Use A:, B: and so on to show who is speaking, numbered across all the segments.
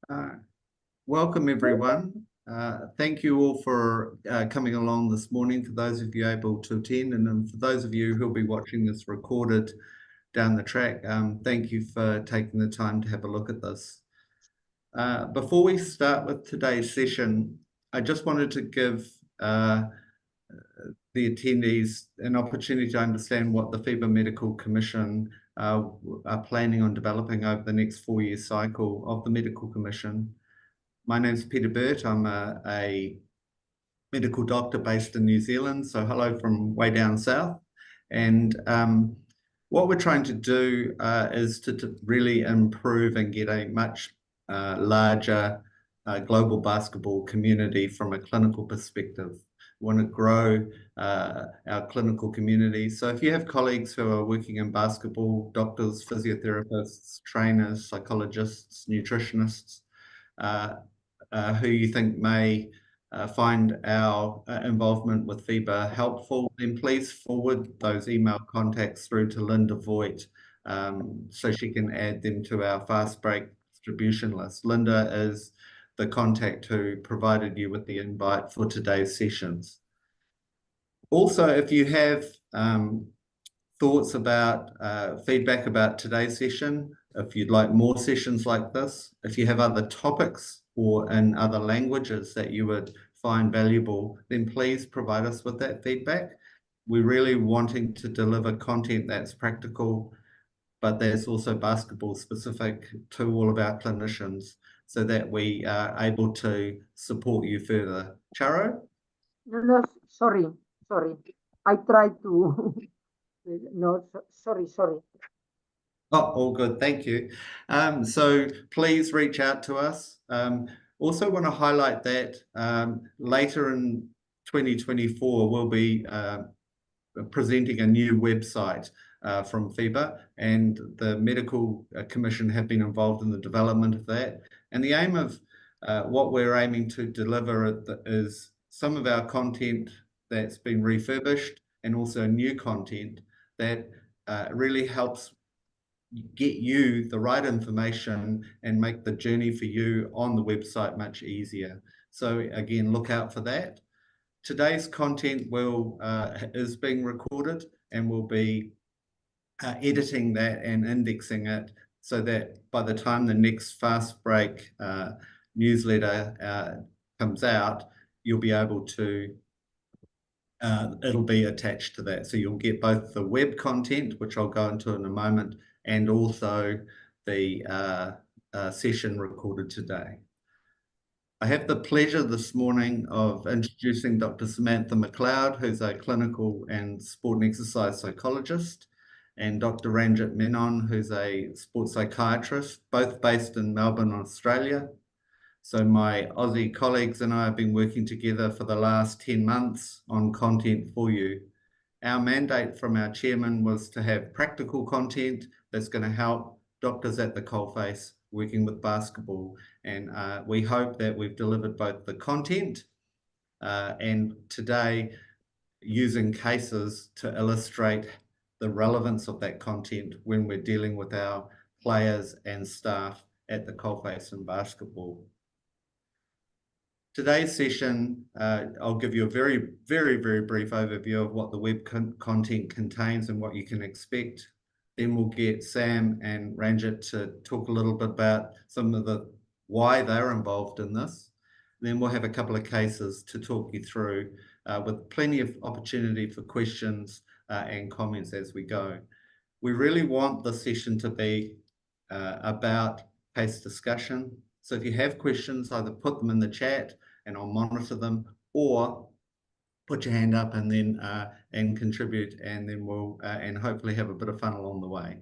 A: Uh, Welcome, everyone. Thank you all for coming along this morning, for those of you able to attend, and then for those of you who'll be watching this recorded down the track, thank you for taking the time to have a look at this. Before we start with today's session, I just wanted to give the attendees an opportunity to understand what the FIBA Medical Commission are planning on developing over the next 4-year cycle of the Medical Commission. My name's Peter Burt. I'm a medical doctor based in New Zealand, so hello from way down south. And what we're trying to do is to really improve and get a much larger global basketball community from a clinical perspective. We want to grow our clinical community. So if you have colleagues who are working in basketball, doctors, physiotherapists, trainers, psychologists, nutritionists, who you think may find our involvement with FIBA helpful, then please forward those email contacts through to Linda Voigt so she can add them to our fast break distribution list. Linda is the contact who provided you with the invite for today's sessions. Also, if you have thoughts about feedback about today's session, if you'd like more sessions like this, if you have other topics or in other languages that you would find valuable, then please provide us with that feedback. We're really wanting to deliver content that's practical, but that's also basketball specific to all of our clinicians so that we are able to support you further. Charo?
B: No, sorry. I tried to, no, sorry.
A: Oh, all good, thank you. So please reach out to us. Also want to highlight that later in 2024, we'll be presenting a new website from FIBA, and the Medical Commission have been involved in the development of that. And the aim of what we're aiming to deliver is some of our content that's been refurbished and also new content that really helps get you the right information and make the journey for you on the website much easier. So again, look out for that. Today's content is being recorded, and we'll be editing that and indexing it so that by the time the next Fast Break newsletter comes out, you'll be able to, it'll be attached to that. So you'll get both the web content, which I'll go into in a moment, and also the session recorded today. I have the pleasure this morning of introducing Dr. Samantha McLeod, who's a clinical and sport and exercise psychologist, and Dr. Ranjit Menon, who's a sports psychiatrist, both based in Melbourne, Australia. So my Aussie colleagues and I have been working together for the last 10 months on content for you. Our mandate from our chairman was to have practical content that's going to help doctors at the coalface working with basketball. And we hope that we've delivered both the content and today using cases to illustrate the relevance of that content when we're dealing with our players and staff at the coalface in basketball. Today's session, I'll give you a very, very, very brief overview of what the web content contains and what you can expect. Then we'll get Sam and Ranjit to talk a little bit about some of the why they're involved in this. Then we'll have a couple of cases to talk you through with plenty of opportunity for questions and comments as we go. We really want the session to be about case discussion. So if you have questions, either put them in the chat and I'll monitor them, or put your hand up and then and contribute, and then we'll and hopefully have a bit of fun along the way.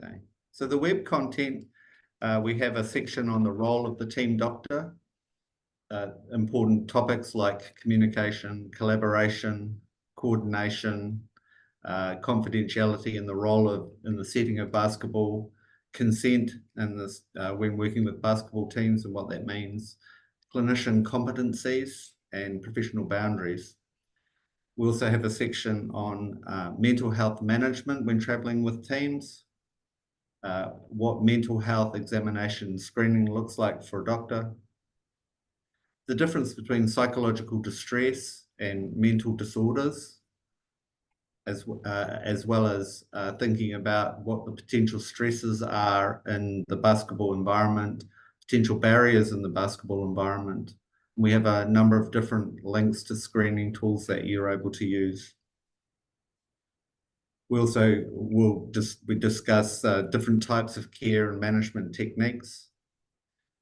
A: Okay. So the web content, we have a section on the role of the team doctor, important topics like communication, collaboration, coordination, confidentiality in the role in the setting of basketball, consent and this when working with basketball teams and what that means, clinician competencies and professional boundaries. We also have a section on mental health management when traveling with teams, what mental health examination screening looks like for a doctor, the difference between psychological distress and mental disorders, as well as thinking about what the potential stresses are in the basketball environment, potential barriers in the basketball environment. We have a number of different links to screening tools that you're able to use. We also will discuss different types of care and management techniques.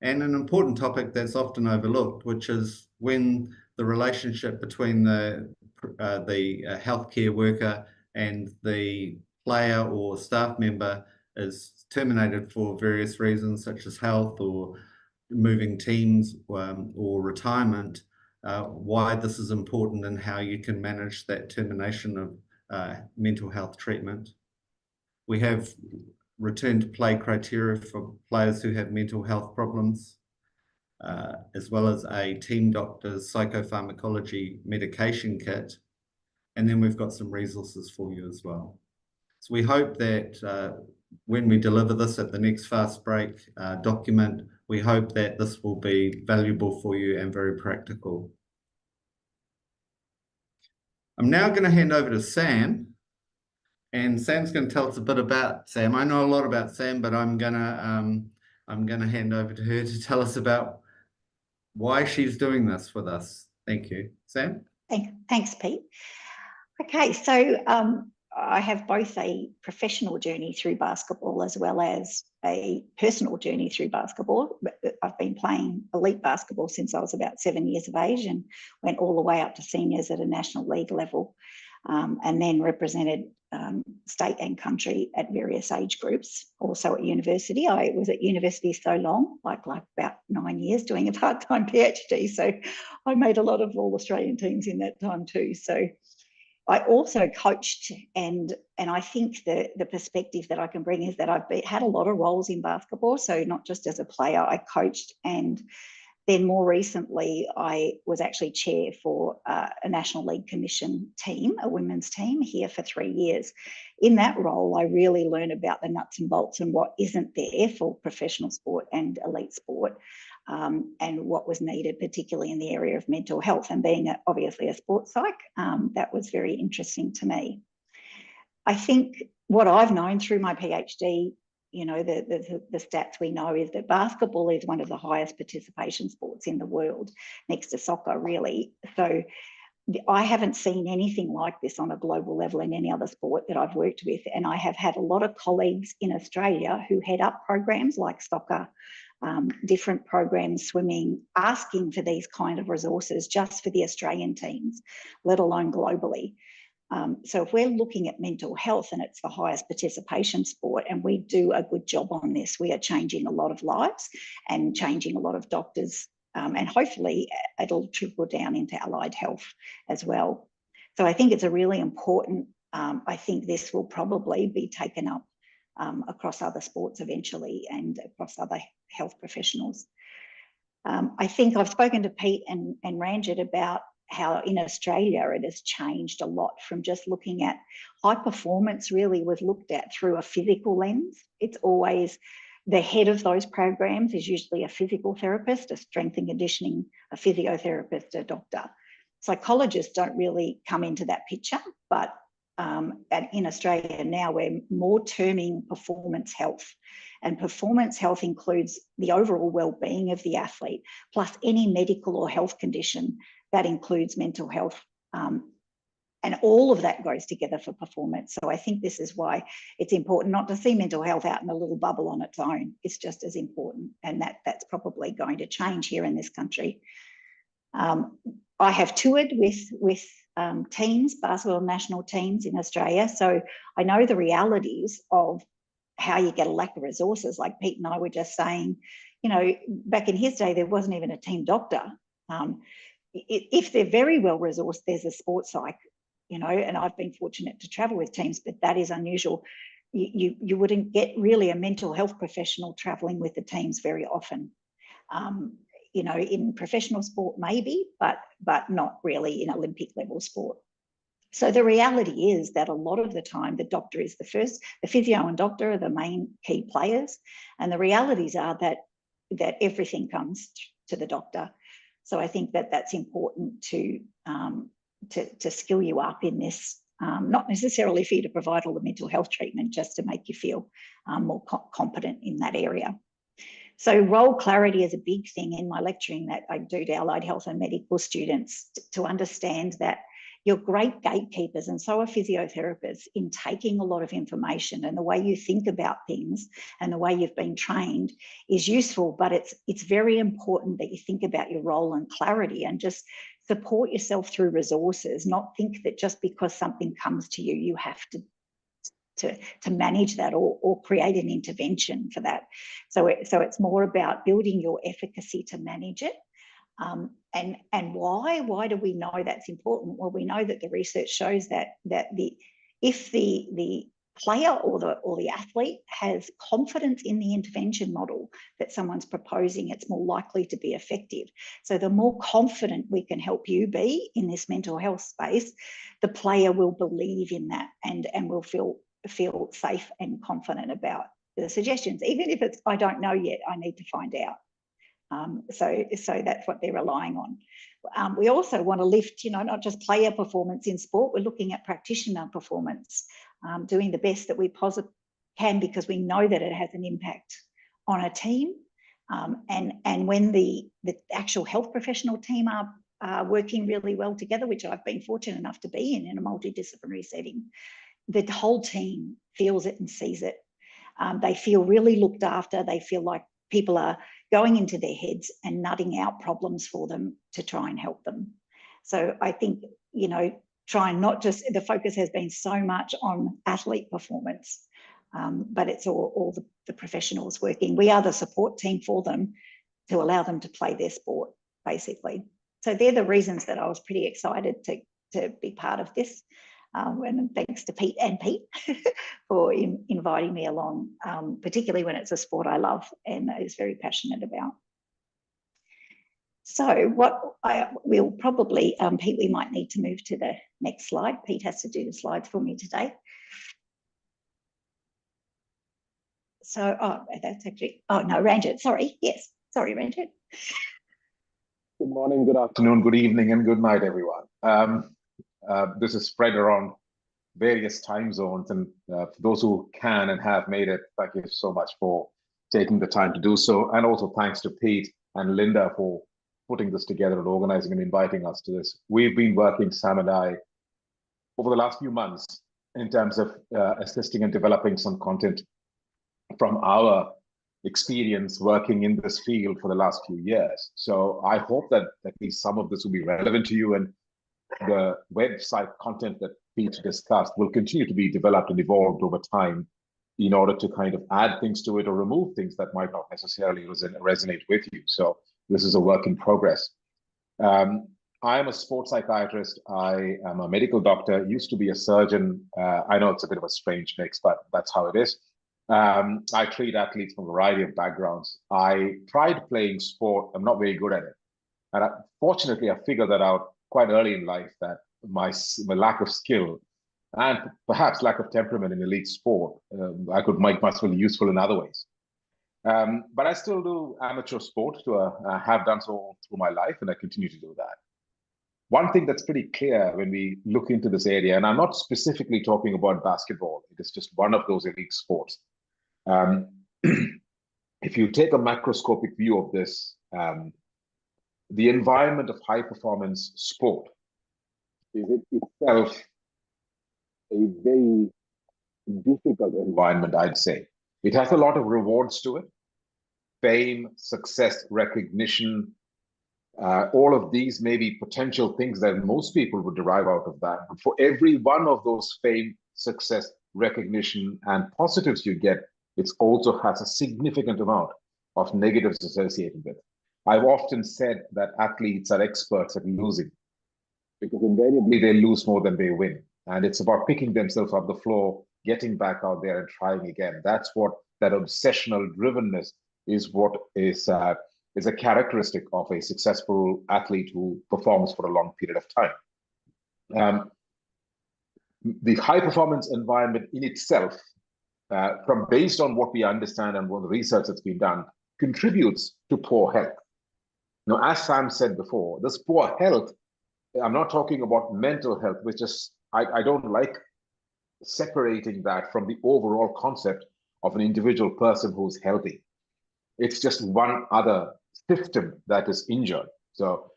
A: And an important topic that's often overlooked, which is when the relationship between the healthcare worker and the player or staff member is terminated for various reasons, such as health or moving teams or retirement, why this is important and how you can manage that termination of mental health treatment. We have return to play criteria for players who have mental health problems, as well as a team doctor's psychopharmacology medication kit. And then we've got some resources for you as well. So we hope that when we deliver this at the next fast break document, we hope that this will be valuable for you and very practical. I'm now going to hand over to Sam. And Sam's going to tell us a bit about Sam. I know a lot about Sam, but I'm going to hand over to her to tell us about why she's doing this with us. Thank you, Sam.
C: Thanks, Pete. Okay, so I have both a professional journey through basketball as well as a personal journey through basketball. I've been playing elite basketball since I was about 7 years of age and went all the way up to seniors at a national league level, and then represented state and country at various age groups. Also at university. I was at university so long, like about 9 years, doing a part-time PhD. So I made a lot of All-Australian teams in that time too. So I also coached, and I think the perspective that I can bring is that I've had a lot of roles in basketball. So not just as a player, I coached, and then more recently, I was actually chair for a National League Commission team, a women's team here for 3 years. In that role, I really learned about the nuts and bolts and what isn't there for professional sport and elite sport, and what was needed, particularly in the area of mental health. And being obviously a sports psych, that was very interesting to me. I think what I've known through my PhD, you know, the stats we know is that basketball is one of the highest participation sports in the world, next to soccer, really. So I haven't seen anything like this on a global level in any other sport that I've worked with. And I have had a lot of colleagues in Australia who head up programs like soccer, different programs, swimming, asking for these kind of resources just for the Australian teams, let alone globally. So if we're looking at mental health and it's the highest participation sport and we do a good job on this, we are changing a lot of lives and changing a lot of doctors, and hopefully it'll trickle down into allied health as well. So I think it's a really important, I think this will probably be taken up across other sports eventually and across other health professionals. I think I've spoken to Pete and Ranjit about how in Australia it has changed a lot from just looking at high performance really was looked at through a physical lens. It's always the head of those programs is usually a physical therapist, a strength and conditioning, a physiotherapist, a doctor. Psychologists don't really come into that picture, but in Australia now we're more terming performance health, and performance health includes the overall well-being of the athlete, plus any medical or health condition that includes mental health, and all of that goes together for performance. So I think this is why it's important not to see mental health out in a little bubble on its own. It's just as important, and that's probably going to change here in this country. I have toured with teams, basketball national teams in Australia, so I know the realities of how you get a lack of resources. Like Pete and I were just saying, you know, back in his day, there wasn't even a team doctor. If they're very well resourced, there's a sports psych, you know, and I've been fortunate to travel with teams, but that is unusual. You wouldn't get really a mental health professional traveling with the teams very often. You know, in professional sport maybe, but not really in Olympic level sport. So the reality is that a lot of the time the doctor is the first, the physio and doctor are the main key players. And the realities are that everything comes to the doctor. So I think that that's important to skill you up in this, not necessarily for you to provide all the mental health treatment, just to make you feel more competent in that area. So role clarity is a big thing in my lecturing that I do to allied health and medical students, to understand that you're great gatekeepers, and so are physiotherapists, in taking a lot of information, and the way you think about things and the way you've been trained is useful, but it's very important that you think about your role and clarity, and just support yourself through resources, not think that just because something comes to you, you have to manage that or create an intervention for that. So it's more about building your efficacy to manage it. And why do we know that's important? Well, we know that the research shows that if the player or the athlete has confidence in the intervention model that someone's proposing, it's more likely to be effective. So the more confident we can help you be in this mental health space, the player will believe in that and will feel safe and confident about the suggestions, even if it's, I don't know yet, I need to find out. So that's what they're relying on. We also want to lift, not just player performance in sport, we're looking at practitioner performance, doing the best that we possibly can, because we know that it has an impact on a team. And when the actual health professional team are working really well together, which I've been fortunate enough to be in a multidisciplinary setting, the whole team feels it and sees it. They feel really looked after. They feel like people are going into their heads and nutting out problems for them to try and help them. So I think, trying not just, the focus has been so much on athlete performance, but it's all the professionals working. We are the support team for them to allow them to play their sport, basically. So they're the reasons that I was pretty excited to be part of this. And thanks to Pete for inviting me along, particularly when it's a sport I love and is very passionate about. So we'll probably, Pete, we might need to move to the next slide. Pete has to do the slides for me today. So, that's actually, no, Ranjit, sorry. Yes, sorry, Ranjit.
D: Good morning, good afternoon, good evening, and good night, everyone. This is spread around various time zones, and for those who can and have made it, thank you so much for taking the time to do so, and also thanks to Pete and Linda for putting this together and organizing and inviting us to this. We've been working, Sam and I, over the last few months in terms of assisting and developing some content from our experience working in this field for the last few years. So I hope that at least some of this will be relevant to you, and the website content that Pete discussed will continue to be developed and evolved over time in order to kind of add things to it or remove things that might not necessarily resonate with you. So this is a work in progress. I am a sports psychiatrist. I am a medical doctor, used to be a surgeon. I know it's a bit of a strange mix, but that's how it is. I treat athletes from a variety of backgrounds. I tried playing sport. I'm not very good at it. And fortunately, I figured that out quite early in life, that my lack of skill and perhaps lack of temperament in elite sport, I could make myself useful in other ways. But I still do amateur sport, have done so through my life, and I continue to do that. One thing that's pretty clear when we look into this area, and I'm not specifically talking about basketball, it is just one of those elite sports. If you take a macroscopic view of this, the environment of high performance sport is itself a very difficult environment, I'd say. It has a lot of rewards to it: fame, success, recognition. All of these may be potential things that most people would derive out of that. But for every one of those fame, success, recognition, and positives you get, it also has a significant amount of negatives associated with it. I've often said that athletes are experts at losing, because invariably they lose more than they win. And it's about picking themselves off the floor, getting back out there and trying again. That's what that obsessional drivenness is, what is a characteristic of a successful athlete who performs for a long period of time. the high performance environment in itself, from based on what we understand and what the research that's been done, contributes to poor health. Now, as Sam said before, this poor health, I'm not talking about mental health, which is, I don't like separating that from the overall concept of an individual person who's healthy. It's just one other system that is injured. So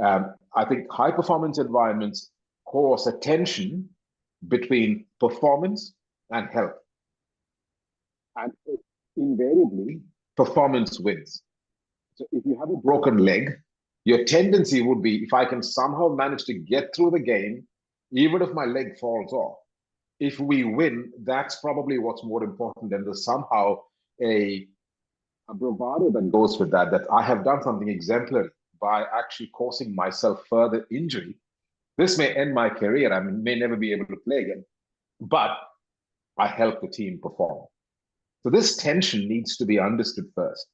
D: I think high performance environments cause a tension between performance and health. And invariably, performance wins. So if you have a broken leg, your tendency would be, if I can somehow manage to get through the game, even if my leg falls off, if we win, that's probably what's more important than there's somehow a bravado that goes with that, that I have done something exemplary by actually causing myself further injury. This may end my career. I may never be able to play again, but I help the team perform. So this tension needs to be understood first.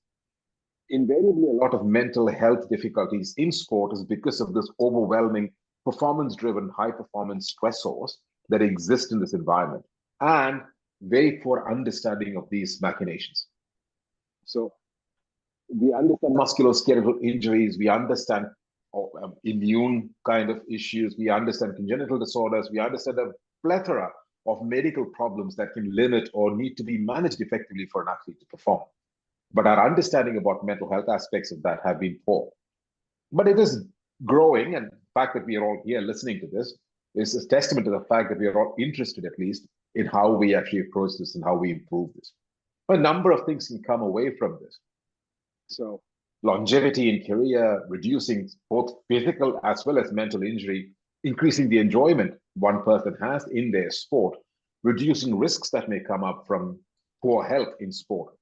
D: Invariably, a lot of mental health difficulties in sport is because of this overwhelming performance-driven high-performance stressors that exist in this environment, and very poor understanding of these machinations. So we understand musculoskeletal injuries, we understand immune kind of issues, we understand congenital disorders, we understand a plethora of medical problems that can limit or need to be managed effectively for an athlete to perform. But our understanding about mental health aspects of that have been poor. But it is growing, and the fact that we are all here listening to this is a testament to the fact that we are all interested, at least, in how we actually approach this and how we improve this. A number of things can come away from this. So longevity in career, reducing both physical as well as mental injury, increasing the enjoyment one person has in their sport, reducing risks that may come up from poor health in sport,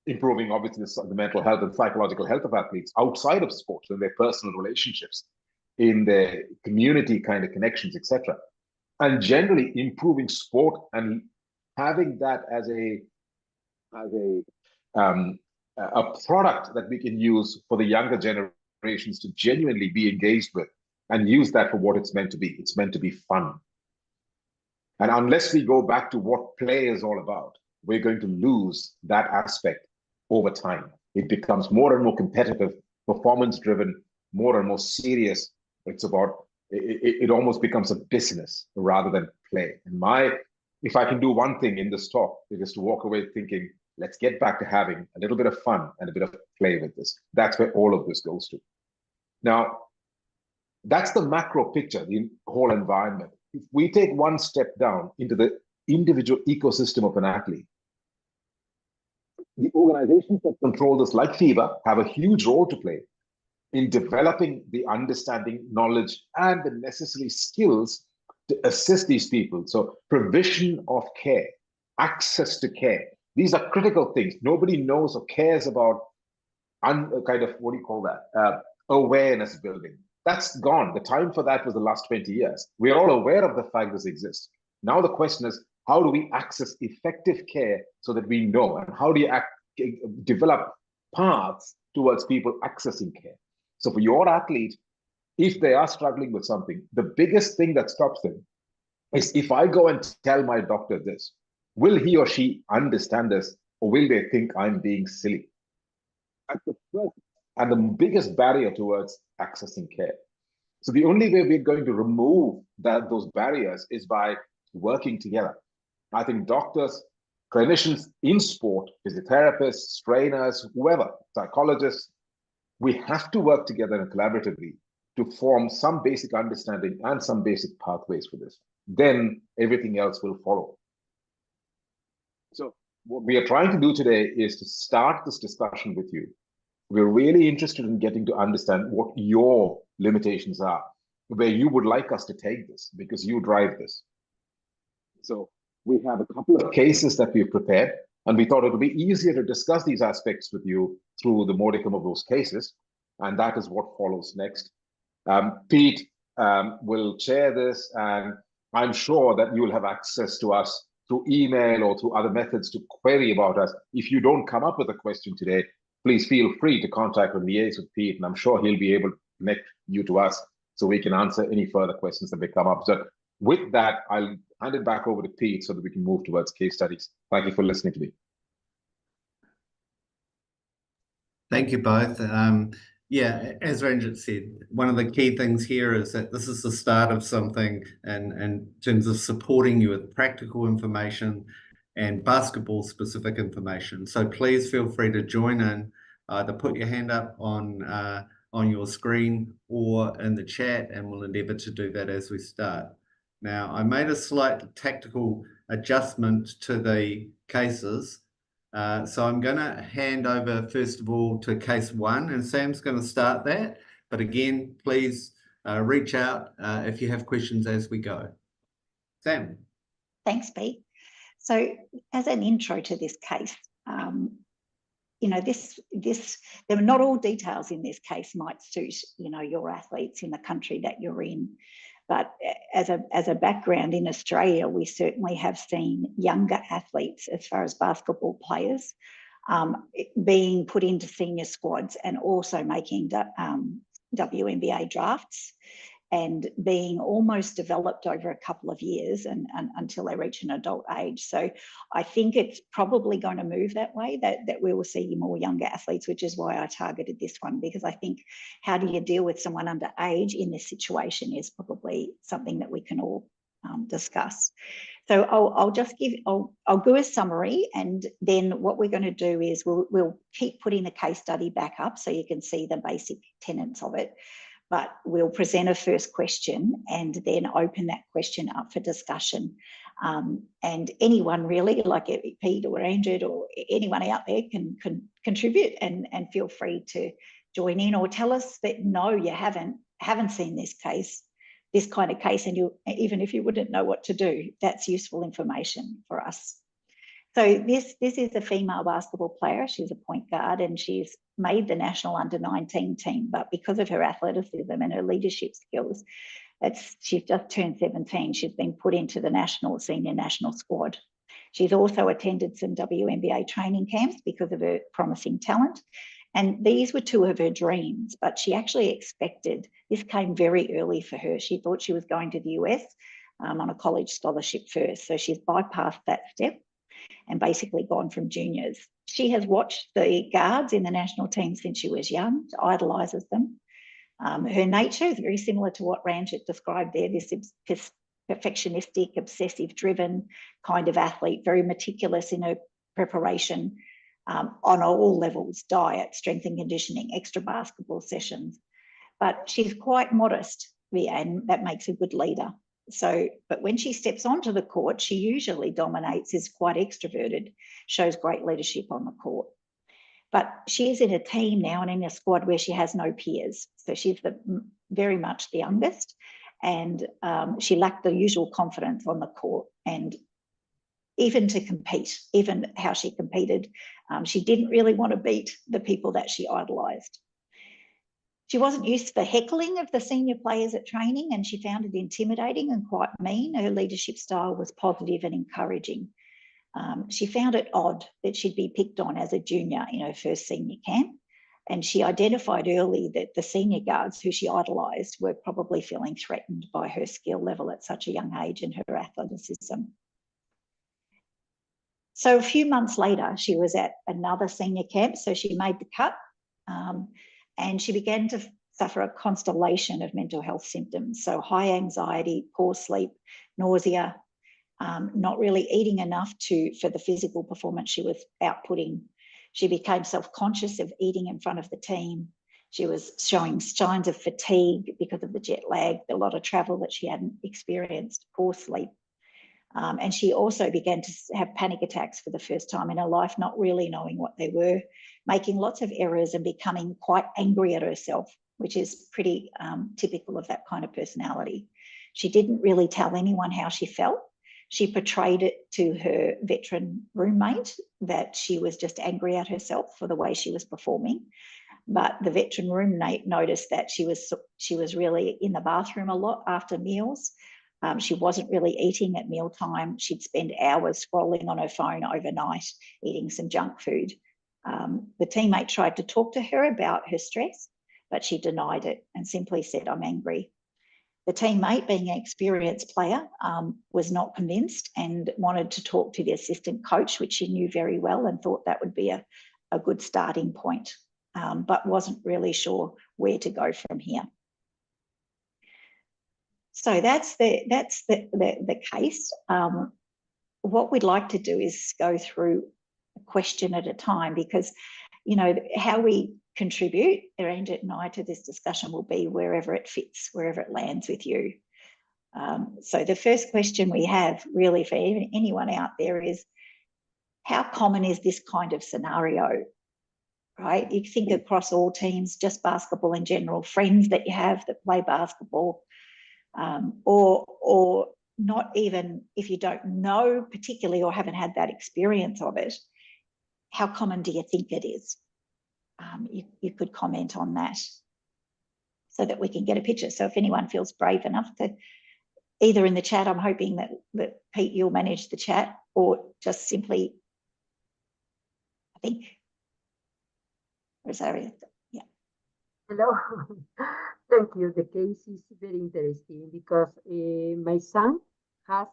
D: improving obviously the mental health and psychological health of athletes outside of sports, in their personal relationships, in their community kind of connections, etc. And generally improving sport and having that as a product that we can use for the younger generations to genuinely be engaged with and use that for what it's meant to be. It's meant to be fun. And unless we go back to what play is all about, we're going to lose that aspect over time. It becomes more and more competitive, performance-driven, more and more serious. It's about, it almost becomes a business rather than play. And if I can do one thing in this talk, it is to walk away thinking, let's get back to having a little bit of fun and a bit of play with this. That's where all of this goes to. Now, that's the macro picture, the whole environment. If we take one step down into the individual ecosystem of an athlete, the organizations that control this, like FIBA, have a huge role to play in developing the understanding, knowledge, and the necessary skills to assist these people. So provision of care, access to care, these are critical things. Nobody knows or cares about kind of, what do you call that? Awareness building. That's gone. The time for that was the last 20 years. We are all aware of the fact this exists. Now the question is, how do we access effective care so that we know? And how do you develop paths towards people accessing care? So for your athlete, if they are struggling with something, the biggest thing that stops them is, if I go and tell my doctor this, will he or she understand this, or will they think I'm being silly? That's the first and the biggest barrier towards accessing care. So the only way we're going to remove those barriers is by working together. I think doctors, clinicians in sport, physiotherapists, trainers, whoever, psychologists, we have to work together and collaboratively to form some basic understanding and some basic pathways for this. Then everything else will follow. So what we are trying to do today is to start this discussion with you. We're really interested in getting to understand what your limitations are, where you would like us to take this, because you drive this. So we have a couple of cases that we've prepared, and we thought it would be easier to discuss these aspects with you through the modicum of those cases, and that is what follows next. Pete will chair this, and I'm sure that you will have access to us through email or through other methods to query about us. If you don't come up with a question today, please feel free to contact or liaise with Pete, and I'm sure he'll be able to connect you to us so we can answer any further questions that may come up. So with that, I'll hand it back over to Pete so that we can move towards case studies. Thank you for listening to me.
A: Thank you both. Yeah, as Ranjit said, one of the key things here is that this is the start of something in terms of supporting you with practical information and basketball specific information. So please feel free to join in, either put your hand up on your screen or in the chat, and we'll endeavour to do that as we start. Now, I made a slight tactical adjustment to the cases. So I'm going to hand over first of all to case 1, and Sam's going to start that. But again, please reach out if you have questions as we go. Sam.
C: Thanks, Pete. So as an intro to this case, you know, there are not all details in this case might suit, you know, your athletes in the country that you're in. But as a background in Australia, we certainly have seen younger athletes as far as basketball players being put into senior squads and also making WNBA drafts and being almost developed over a couple of years and until they reach an adult age. So I think it's probably going to move that way, that we will see more younger athletes, which is why I targeted this one, because I think how do you deal with someone under age in this situation is probably something that we can all discuss. So I'll do a summary, and then what we're going to do is we'll keep putting the case study back up so you can see the basic tenets of it. But we'll present a first question and then open that question up for discussion. And anyone really, like Pete or Andrew or anyone out there can contribute and feel free to join in or tell us that no, you haven't seen this kind of case, and even if you wouldn't know what to do, that's useful information for us. So this is a female basketball player. She's a point guard and she's made the national under-19 team, but because of her athleticism and her leadership skills, she's just turned 17. She's been put into the senior national squad. She's also attended some WNBA training camps because of her promising talent. And these were 2 of her dreams, but she actually expected, this came very early for her. She thought she was going to the US on a college scholarship first. So she's bypassed that step and basically gone from juniors. She has watched the guards in the national team since she was young, idolises them. Her nature is very similar to what Ranjit described there, this perfectionistic, obsessive-driven kind of athlete, very meticulous in her preparation on all levels, diet, strength and conditioning, extra basketball sessions. But she's quite modest, and that makes a good leader. So, but when she steps onto the court, she usually dominates, is quite extroverted, shows great leadership on the court. But she is in a team now and in a squad where she has no peers. So she's very much the youngest, and she lacked the usual confidence on the court. And even to compete, even how she competed, she didn't really want to beat the people that she idolised. She wasn't used to the heckling of the senior players at training, and she found it intimidating and quite mean. Her leadership style was positive and encouraging. She found it odd that she'd be picked on as a junior in her first senior camp, and she identified early that the senior guards who she idolised were probably feeling threatened by her skill level at such a young age and her athleticism. So a few months later, she was at another senior camp, so she made the cut. And she began to suffer a constellation of mental health symptoms. So high anxiety, poor sleep, nausea, not really eating enough for the physical performance she was outputting. She became self-conscious of eating in front of the team. She was showing signs of fatigue because of the jet lag, a lot of travel that she hadn't experienced, poor sleep. And she also began to have panic attacks for the first time in her life, not really knowing what they were, making lots of errors and becoming quite angry at herself, which is pretty typical of that kind of personality. She didn't really tell anyone how she felt. She portrayed it to her veteran roommate that she was just angry at herself for the way she was performing. But the veteran roommate noticed that she was really in the bathroom a lot after meals. She wasn't really eating at mealtime. She'd spend hours scrolling on her phone overnight, eating some junk food. The teammate tried to talk to her about her stress, but she denied it and simply said, "I'm angry." The teammate, being an experienced player, was not convinced and wanted to talk to the assistant coach, which she knew very well, and thought that would be a good starting point, but wasn't really sure where to go from here. So that's the case. What we'd like to do is go through a question at a time, because, you know, how we contribute, Aranda and I, to this discussion will be wherever it fits, wherever it lands with you. So the first question we have really for anyone out there is, how common is this kind of scenario, right? You think across all teams, just basketball in general, friends that you have that play basketball, or not even if you don't know particularly or haven't had that experience of it, how common do you think it is? You could comment on that so that we can get a picture. So if anyone feels brave enough to, either in the chat, I'm hoping that Pete, you'll manage the chat, or just simply, I think, Rosario, yeah.
B: Hello. Thank you. The case is very interesting because my son has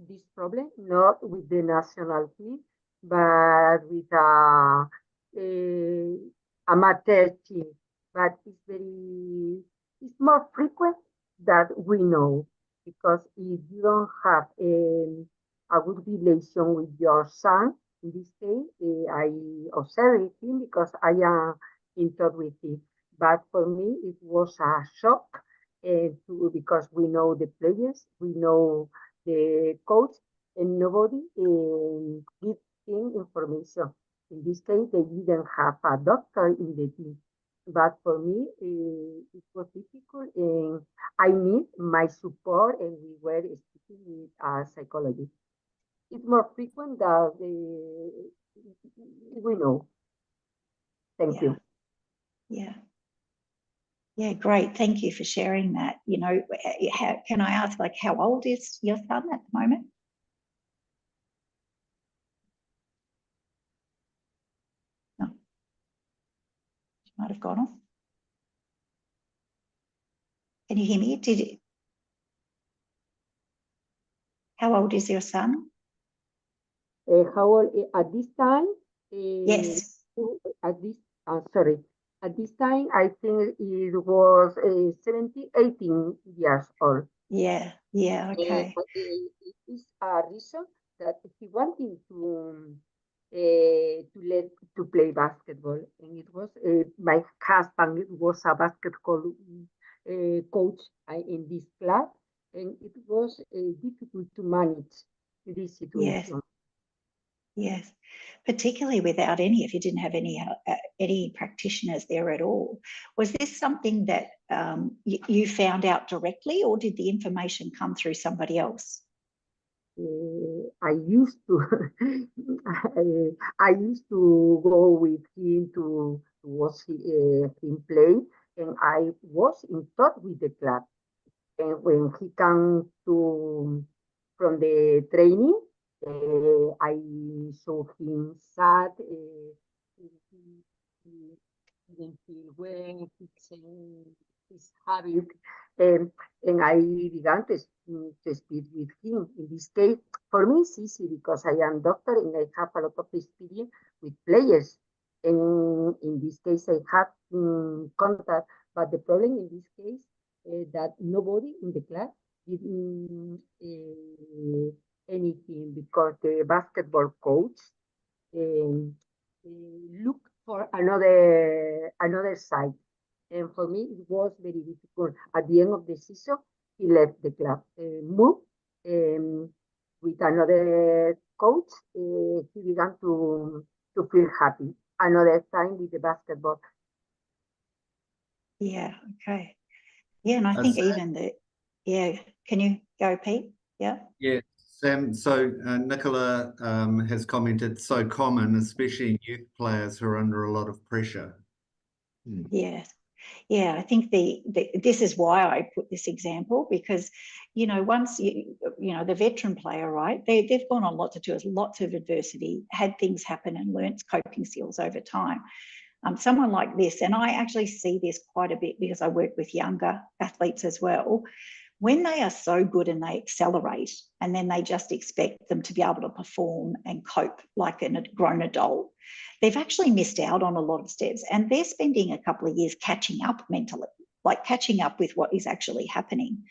B: this problem, not with the national team, but with a amateur team. But it's more frequent that we know, because if you don't have a good relation with your son, in this case, I observe him because I am in touch with him. But for me, it was a shock because we know the players, we know the coach, and nobody gives him information. In this case, they didn't have a doctor in the team. But for me, it was difficult, and I need my support, and we were speaking with a psychologist. It's more frequent that we know. Thank you.
C: Yeah. Yeah, great. Thank you for sharing that. You know, can I ask, like, how old is your son at the moment? No. She might have gone off. Can you hear me? How old is your son?
B: How old at this time?
C: Yes.
B: At this time, I think it was 18 years old.
C: Yeah, okay.
B: It is a reason that he wanted to play basketball, and it was my husband was a basketball coach in this club, and it was difficult to manage this situation.
C: Yes, particularly without if you didn't have any practitioners there at all. Was this something that you found out directly, or did the information come through somebody else?
B: I used to I used to go with him to watch him play, and I was in touch with the club. And when he came from the training, I saw him sad. He didn't feel well. He changed his habit, and I began to speak with him. In this case, for me, it's easy because I am a doctor and I have a lot of experience with players. And in this case, I have contact. But the problem in this case that nobody in the class did anything, because the basketball coach looked for another side. And for me, it was very difficult. At the end of the season, he left the club, moved with another coach. He began to feel happy. Another time with the basketball.
C: Yeah, okay. Yeah, and I think even can you go, Pete? Yeah.
A: Yeah, Sam. So Nicola has commented, so common, especially in youth players who are under a lot of pressure.
C: Yes. Yeah, I think this is why I put this example, because, you know, once the veteran player, right, they've gone on lots of tours, lots of adversity, had things happen and learnt coping skills over time. someone like this, and I actually see this quite a bit because I work with younger athletes as well, when they are so good and they accelerate and then they just expect them to be able to perform and cope like a grown adult, they've actually missed out on a lot of steps, and they're spending a couple of years catching up mentally, like catching up with what is actually happening.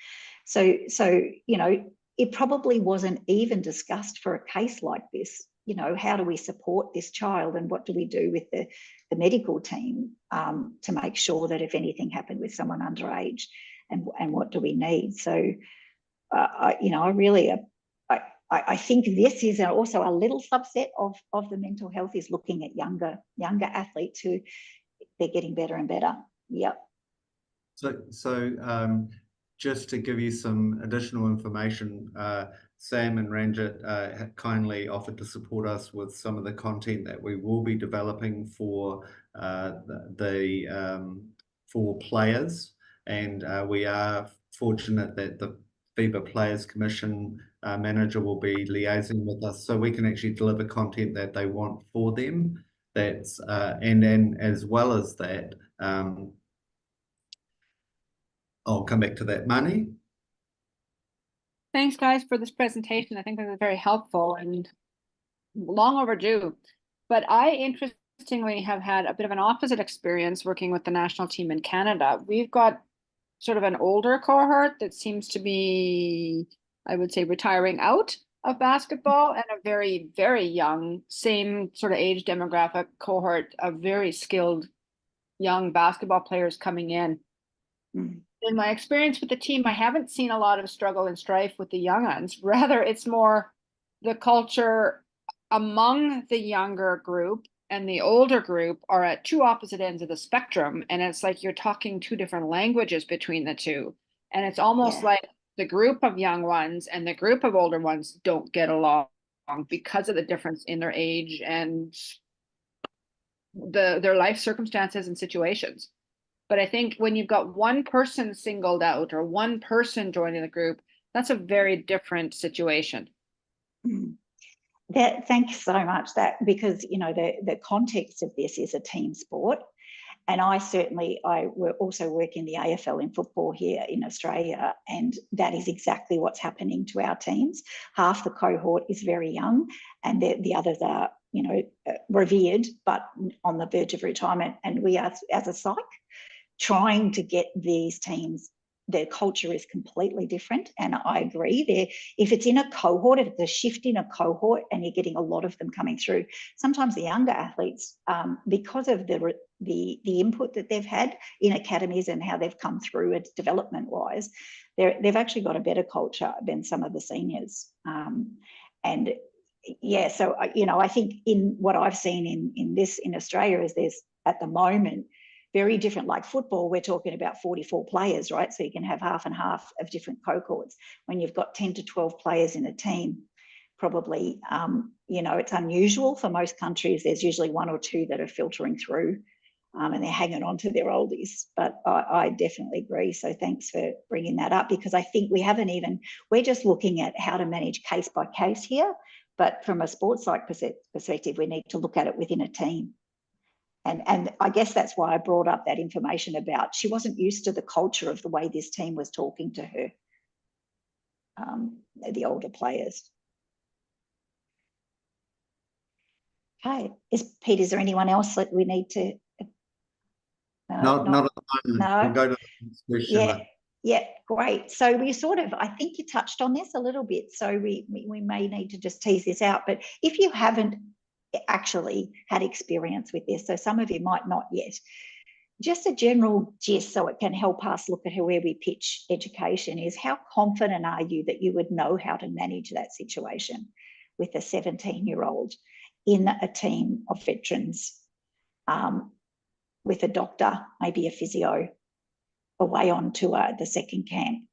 C: So you know, it probably wasn't even discussed for a case like this. You know, how do we support this child, and what do we do with the medical team to make sure that if anything happened with someone underage, and what do we need? So, you know, I think this is also a little subset of the mental health, is looking at younger athletes who they're getting better and better. Yep.
A: So just to give you some additional information, Sam and Ranjit kindly offered to support us with some of the content that we will be developing for for players, and we are fortunate that the FIBA Players Commission manager will be liaising with us, so we can actually deliver content that they want for them. That's and as well as that, I'll come back to that. Mani?
E: Thanks, guys, for this presentation. I think this is very helpful and long overdue. But I interestingly have had a bit of an opposite experience working with the national team in Canada. We've got sort of an older cohort that seems to be, I would say, retiring out of basketball, and a very, very young, same sort of age demographic cohort of very skilled young basketball players coming in. In my experience with the team, I haven't seen a lot of struggle and strife with the young uns. Rather, it's more the culture among the younger group and the older group are at two opposite ends of the spectrum. And it's like you're talking two different languages between the two. And it's almost like the group of young ones and the group of older ones don't get along because of the difference in their age and their life circumstances and situations. But I think when you've got one person singled out or one person joining the group, that's a very different situation.
C: Thanks so much. That because you know the context of this is a team sport, and I also work in the AFL in football here in Australia, and that is exactly what's happening to our teams. Half the cohort is very young, and the others are, you know, revered but on the verge of retirement. And we are, as a psych, trying to get these teams, their culture is completely different. And I agree, if it's in a cohort, if it's a shift in a cohort and you're getting a lot of them coming through, sometimes the younger athletes, because of the input that they've had in academies and how they've come through it development-wise, they've actually got a better culture than some of the seniors. And yeah, so, you know, I think in what I've seen in Australia is there's, at the moment, very different. Like football, we're talking about 44 players, right? So you can have half and half of different cohorts. When you've got 10 to 12 players in a team, probably, you know, it's unusual for most countries. There's usually one or two that are filtering through and they're hanging on to their oldies. But I definitely agree. So thanks for bringing that up, because I think we're just looking at how to manage case by case here. But from a sports psych perspective, we need to look at it within a team. And I guess that's why I brought up that information about she wasn't used to the culture of the way this team was talking to her, the older players. Okay, Pete, is there anyone else that we need to?
A: Not at the moment.
C: No.
A: We'll go to the next question.
C: Yeah, great. So we sort of, I think you touched on this a little bit, so we may need to just tease this out. But if you haven't actually had experience with this, so some of you might not yet, just a general gist so it can help us look at where we pitch education is, how confident are you that you would know how to manage that situation with a 17-year-old in a team of veterans, with a doctor, maybe a physio, away on to the second camp?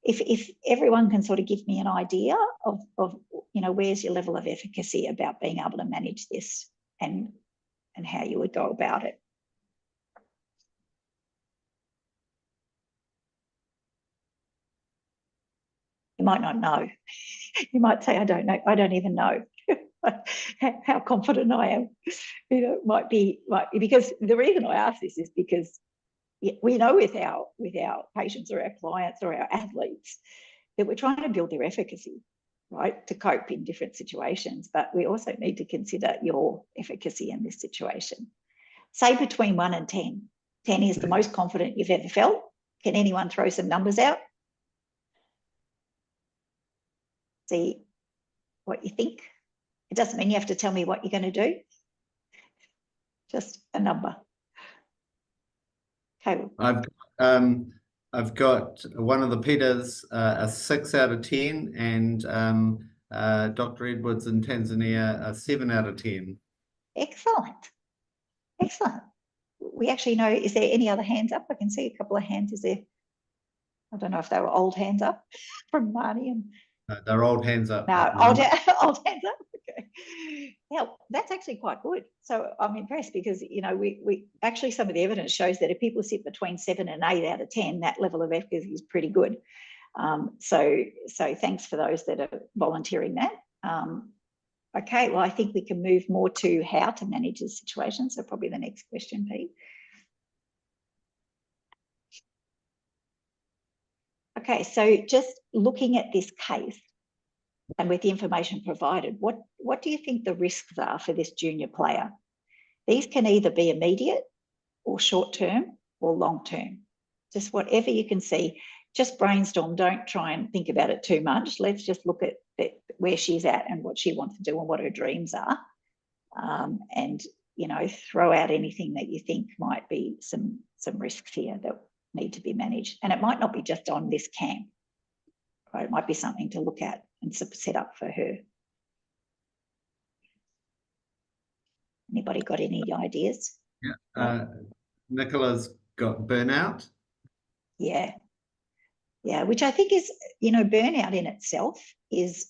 C: If everyone can sort of give me an idea of you know, where's your level of efficacy about being able to manage this and how you would go about it. You might not know. You might say, I don't know. I don't even know. how confident I am. Might be because the reason I ask this is because we know with our patients or our clients or our athletes that we're trying to build their efficacy, right, to cope in different situations. But we also need to consider your efficacy in this situation. Say between 1 and 10. 10 is the most confident you've ever felt. Can anyone throw some numbers out? See what you think. It doesn't mean you have to tell me what you're going to do. Just a number. Okay.
A: I've got one of the Peters a 6 out of 10, and Dr. Edwards in Tanzania a 7 out of 10.
C: Excellent. Excellent. We actually know, is there any other hands up? I can see a couple of hands. Is there? I don't know if they were old hands up from Marnie and.
A: They're old hands up.
C: No, old hands up. Okay. Yeah, that's actually quite good. So I'm impressed because, we actually, some of the evidence shows that if people sit between 7 and 8 out of 10, that level of efficacy is pretty good. So thanks for those that are volunteering that. Okay, well, I think we can move more to how to manage this situation. So probably the next question, Pete. Okay, so just looking at this case and with the information provided, what do you think the risks are for this junior player? These can either be immediate or short-term or long-term. Just whatever you can see, just brainstorm. Don't try and think about it too much. Let's just look at where she's at and what she wants to do and what her dreams are. And, throw out anything that you think might be some risks here that need to be managed. And it might not be just on this camp, right? It might be something to look at and set up for her. Anybody got any ideas?
A: Yeah, Nicola's got burnout.
C: Yeah, which I think is, burnout in itself is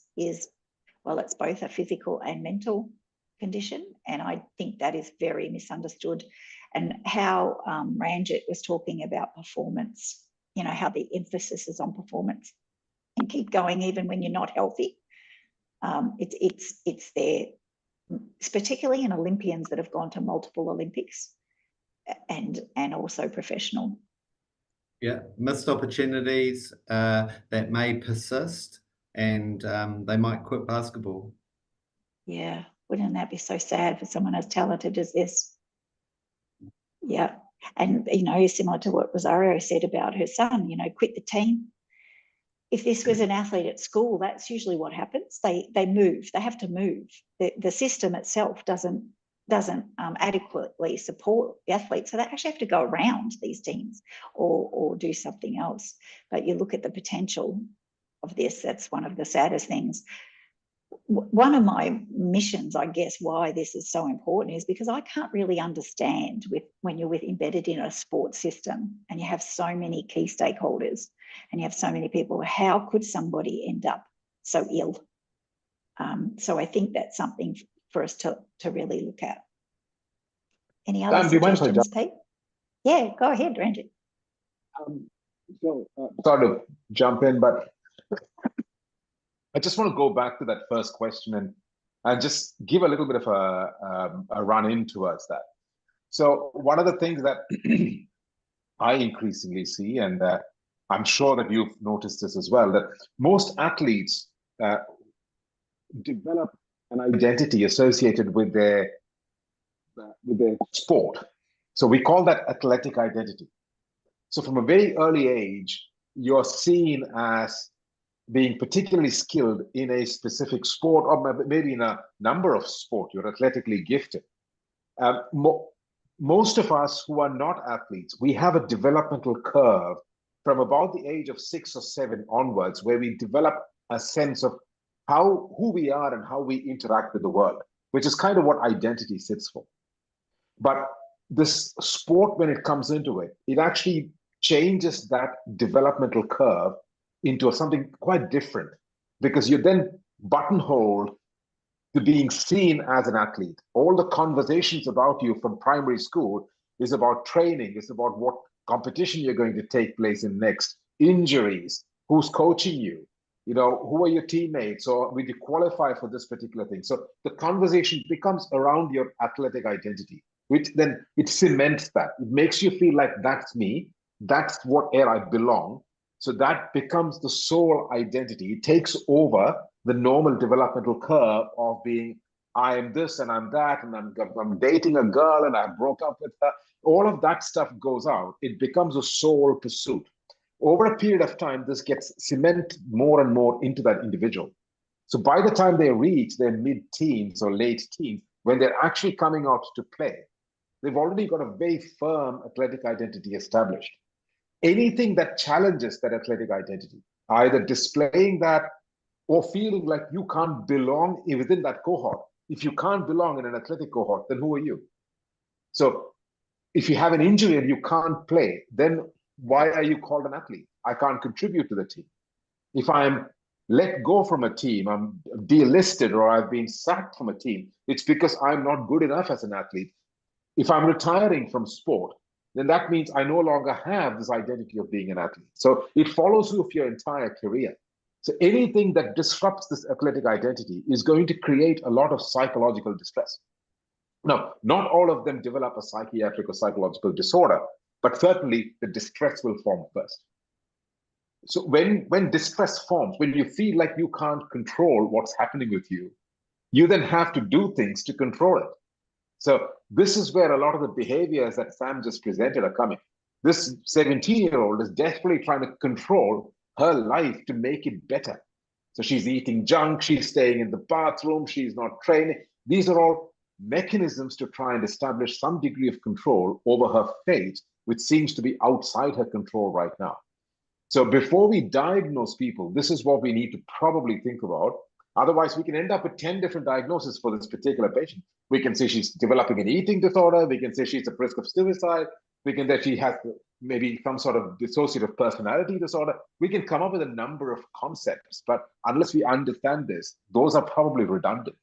C: well, it's both a physical and mental condition, and I think that is very misunderstood. And how Ranjit was talking about performance, how the emphasis is on performance and keep going even when you're not healthy. It's there, particularly in Olympians that have gone to multiple Olympics and also professional.
A: Yeah, missed opportunities that may persist, and they might quit basketball. Yeah,
C: wouldn't that be so sad for someone as talented as this? Yeah, and similar to what Rosario said about her son, quit the team. If this was an athlete at school, that's usually what happens. They move. They have to move. The system itself doesn't adequately support the athletes, so they actually have to go around these teams or do something else. But you look at the potential of this. That's one of the saddest things. One of my missions, I guess, why this is so important is because I can't really understand when you're embedded in a sports system and you have so many key stakeholders and you have so many people, how could somebody end up so ill? So I think that's something for us to really look at. Any other suggestions, Pete? Yeah, go ahead, Ranjit.
D: Sort of jump in, but I just want to go back to that first question and just give a little bit of a run in towards that. So one of the things that I increasingly see, and I'm sure that you've noticed this as well, that most athletes develop an identity associated with their sport. So we call that athletic identity. So from a very early age, you're seen as being particularly skilled in a specific sport, or maybe in a number of sports. You're athletically gifted. Most of us who are not athletes, we have a developmental curve from about the age of 6 or 7 onwards, where we develop a sense of who we are and how we interact with the world, which is kind of what identity sits for. But this sport, when it comes into it, it actually changes that developmental curve into something quite different, because you then buttonhole to being seen as an athlete. All the conversations about you from primary school is about training, it's about what competition you're going to take place in next, injuries, who's coaching you. who are your teammates, or will you qualify for this particular thing? So the conversation becomes around your athletic identity, which then it cements that. It makes you feel like that's me, that's where I belong. So that becomes the sole identity. It takes over the normal developmental curve of being, I am this and I'm that, and I'm dating a girl and I broke up with her. All of that stuff goes out. It becomes a sole pursuit. Over a period of time, this gets cemented more and more into that individual. So by the time they reach their mid-teens or late teens, when they're actually coming out to play, they've already got a very firm athletic identity established. Anything that challenges that athletic identity, either displaying that or feeling like you can't belong within that cohort. If you can't belong in an athletic cohort, then who are you? So if you have an injury and you can't play, then why are you called an athlete? I can't contribute to the team. If I'm let go from a team, I'm delisted, or I've been sacked from a team, it's because I'm not good enough as an athlete. If I'm retiring from sport, then that means I no longer have this identity of being an athlete. So it follows you for your entire career. So anything that disrupts this athletic identity is going to create a lot of psychological distress. Now, not all of them develop a psychiatric or psychological disorder, but certainly the distress will form first. So when distress forms, when you feel like you can't control what's happening with you, you then have to do things to control it. So this is where a lot of the behaviors that Sam just presented are coming. This 17-year-old is desperately trying to control her life to make it better. So she's eating junk, she's staying in the bathroom, she's not training. These are all mechanisms to try and establish some degree of control over her fate, which seems to be outside her control right now. So before we diagnose people, this is what we need to probably think about. Otherwise, we can end up with 10 different diagnoses for this particular patient. We can say she's developing an eating disorder. We can say she's at risk of suicide. We can say she has maybe some sort of dissociative personality disorder. We can come up with a number of concepts, but unless we understand this, those are probably redundant.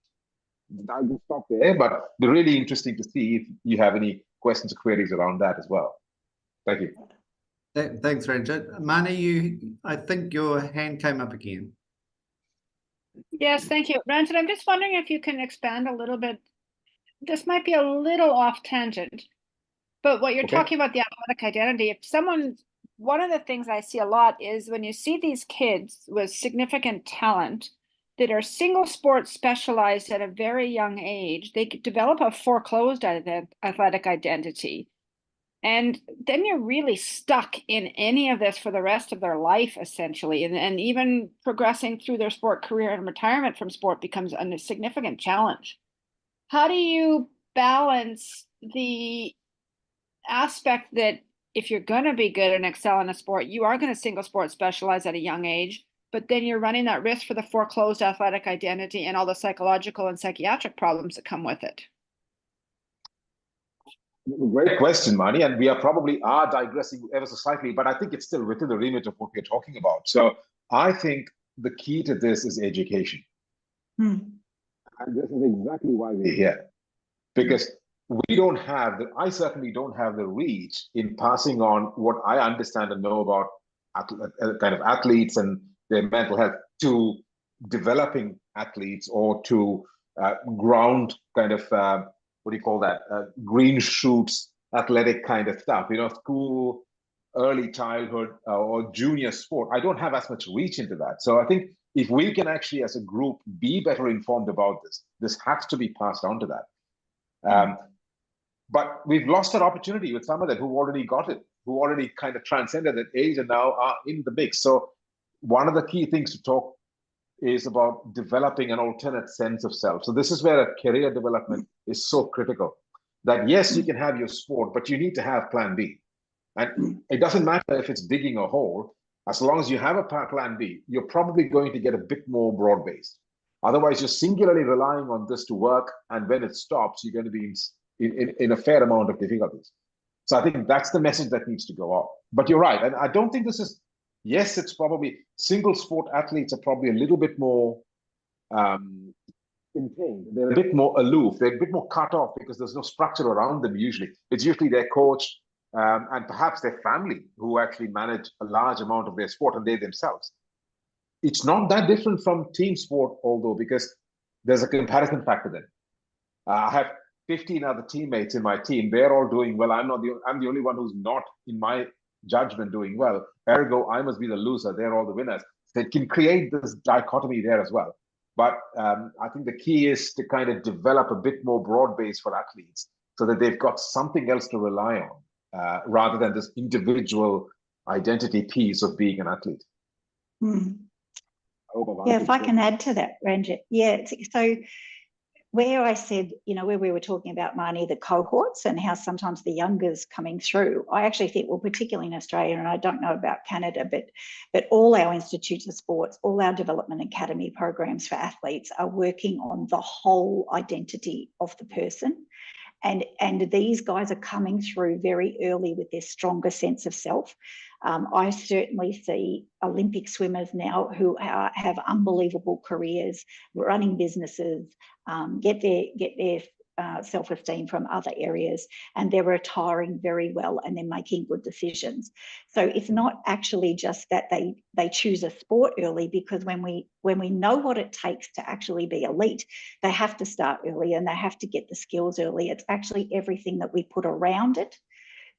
D: I will stop there, but it'd be really interesting to see if you have any questions or queries around that as well. Thank you.
A: Thanks, Ranjit. Mani, I think your hand came up again.
E: Yes, thank you. Ranjit, I'm just wondering if you can expand a little bit. This might be a little off tangent, but what you're talking about, the athletic identity, if someone, one of the things I see a lot is when you see these kids with significant talent that are single sport specialized at a very young age, they develop a foreclosed athletic identity. And then you're really stuck in any of this for the rest of their life, essentially. And even progressing through their sport career and retirement from sport becomes a significant challenge. How do you balance the aspect that if you're going to be good and excel in a sport, you are going to single sport specialize at a young age, but then you're running that risk for the foreclosed athletic identity and all the psychological and psychiatric problems that come with it?
D: Great question, Mani, and we are probably digressing ever so slightly, but I think it's still within the remit of what we're talking about. So I think the key to this is education. And this is exactly why we're here. Because we don't have, I certainly don't have the reach in passing on what I understand and know about kind of athletes and their mental health to developing athletes, or to ground kind of, what do you call that? Green shoots, athletic kind of stuff, school, early childhood, or junior sport. I don't have as much reach into that. So I think if we can actually, as a group, be better informed about this has to be passed on to that. But we've lost that opportunity with some of them who already got it, who already kind of transcended that age and now are in the mix. So one of the key things to talk is about developing an alternate sense of self. So this is where a career development is so critical. That yes, you can have your sport, but you need to have plan B. And it doesn't matter if it's digging a hole, as long as you have a plan B, you're probably going to get a bit more broad-based. Otherwise, you're singularly relying on this to work, and when it stops, you're going to be in a fair amount of difficulties. So I think that's the message that needs to go out. But you're right, and I don't think this is, yes, it's probably, single sport athletes are probably a little bit more contained. They're a bit more aloof. They're a bit more cut off because there's no structure around them usually. It's usually their coach and perhaps their family who actually manage a large amount of their sport, and they themselves. it's not that different from team sport, although, because there's a comparison factor then. I have 15 other teammates in my team. They're all doing well. I'm the only one who's not, in my judgment, doing well. Ergo, I must be the loser. They're all the winners. So it can create this dichotomy there as well. But I think the key is to kind of develop a bit more broad base for athletes so that they've got something else to rely on rather than this individual identity piece of being an athlete.
C: Yeah, if I can add to that, Ranjit. Yeah, so where I said, where we were talking about, Marnie, the cohorts and how sometimes the youngers coming through, I actually think, well, particularly in Australia, and I don't know about Canada, but all our institutes of sports, all our development academy programs for athletes are working on the whole identity of the person. And these guys are coming through very early with their stronger sense of self. I certainly see Olympic swimmers now who have unbelievable careers, running businesses, get their self-esteem from other areas, and they're retiring very well and they're making good decisions. So it's not actually just that they choose a sport early, because when we know what it takes to actually be elite, they have to start early and they have to get the skills early. It's actually everything that we put around it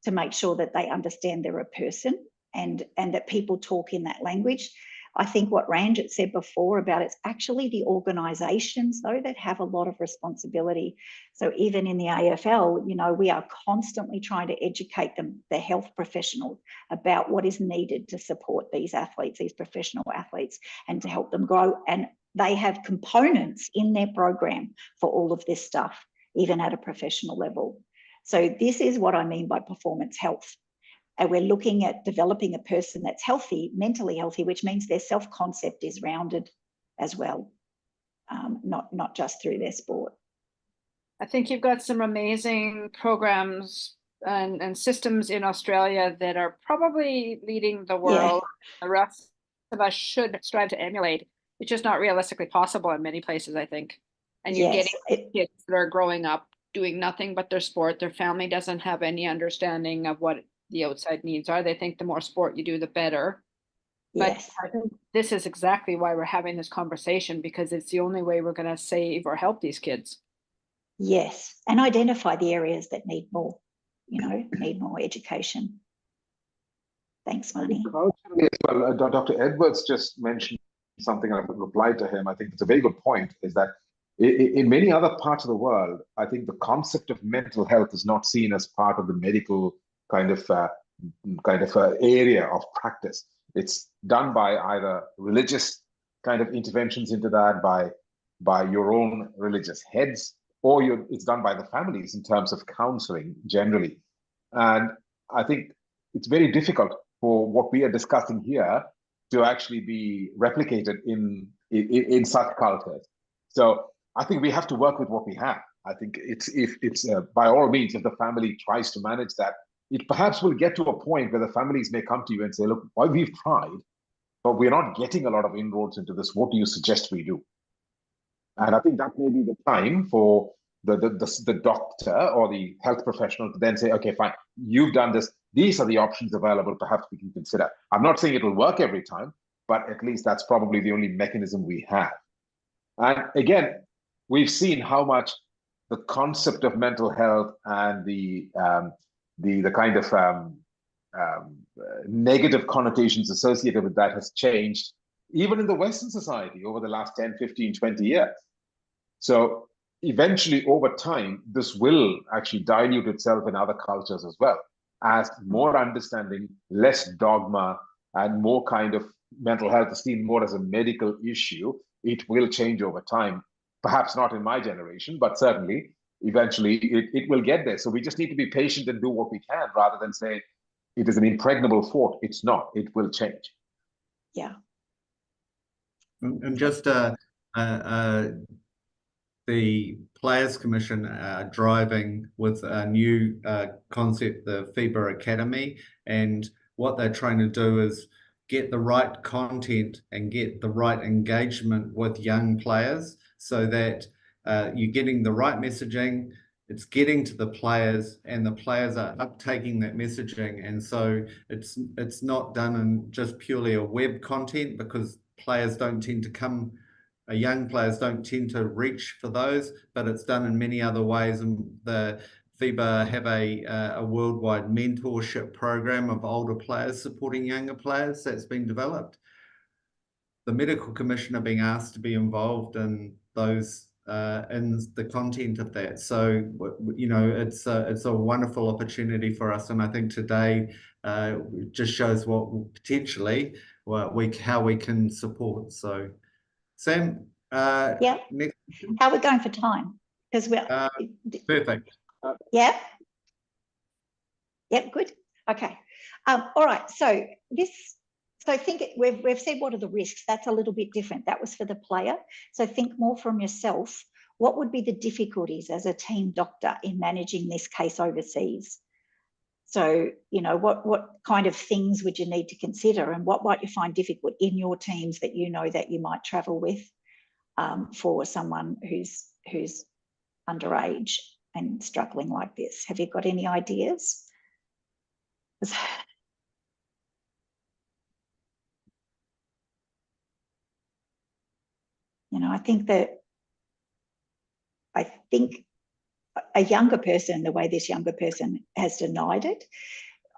C: to make sure that they understand they're a person and that people talk in that language. I think what Ranjit said before about it's actually the organisations, though, that have a lot of responsibility. So even in the AFL, we are constantly trying to educate them, the health professionals, about what is needed to support these athletes, these professional athletes, and to help them grow. And they have components in their program for all of this stuff, even at a professional level. So this is what I mean by performance health. And we're looking at developing a person that's healthy, mentally healthy, which means their self-concept is rounded as well, not just through their sport.
E: I think you've got some amazing programs and systems in Australia that are probably leading the world. Yeah. The rest of us should strive to emulate. It's just not realistically possible in many places, I think. And you're getting kids that are growing up doing nothing but their sport. Their family doesn't have any understanding of what the outside needs are. They think the more sport you do, the better.
C: Yes.
E: But I think this is exactly why we're having this conversation, because it's the only way we're going to save or help these kids.
C: Yes, and identify the areas that need more, need more education. Thanks, Marnie.
D: Culturally as well, Dr. Edwards just mentioned something, and I replied to him. I think it's a very good point, is that in many other parts of the world, I think the concept of mental health is not seen as part of the medical kind of area of practice. It's done by either religious kind of interventions into that, by your own religious heads, or it's done by the families in terms of counseling generally. And I think it's very difficult for what we are discussing here to actually be replicated in such cultures. So I think we have to work with what we have. I think it's by all means, if the family tries to manage that, it perhaps will get to a point where the families may come to you and say, look, well, we've tried, but we're not getting a lot of inroads into this. What do you suggest we do? And I think that may be the time for the doctor or the health professional to then say, okay, fine, you've done this. These are the options available. Perhaps we can consider. I'm not saying it will work every time, but at least that's probably the only mechanism we have. And again, we've seen how much the concept of mental health and the kind of negative connotations associated with that has changed, even in the Western society over the last 10, 15, 20 years. So eventually, over time, this will actually dilute itself in other cultures as well, as more understanding, less dogma, and more kind of mental health is seen more as a medical issue. It will change over time. Perhaps not in my generation, but certainly eventually it will get there. So we just need to be patient and do what we can, rather than say it is an impregnable fort. It's not. It will change.
C: Yeah.
A: And just the Players Commission driving with a new concept, the FIBA Academy, and what they're trying to do is get the right content and get the right engagement with young players, so that you're getting the right messaging, it's getting to the players, and the players are uptaking that messaging. And so it's not done in just purely a web content, because players don't tend to come, young players don't tend to reach for those, but it's done in many other ways. And the FIBA have a worldwide mentorship program of older players supporting younger players that's been developed. The medical commissioner being asked to be involved in those in the content of that. So, you know, it's a wonderful opportunity for us, and I think today just shows what potentially how we can support. So, Sam,
C: yeah.
A: next.
C: How are we going for time? Because we're
A: perfect.
C: Yeah. Yep. Good. Okay. All right. So think we've said what are the risks. That's a little bit different. That was for the player. So think more from yourself. What would be the difficulties as a team doctor in managing this case overseas? So, you know, what kind of things would you need to consider, and what might you find difficult in your teams that you know that you might travel with for someone who's underage and struggling like this? Have you got any ideas? You know, I think a younger person, the way this younger person has denied it,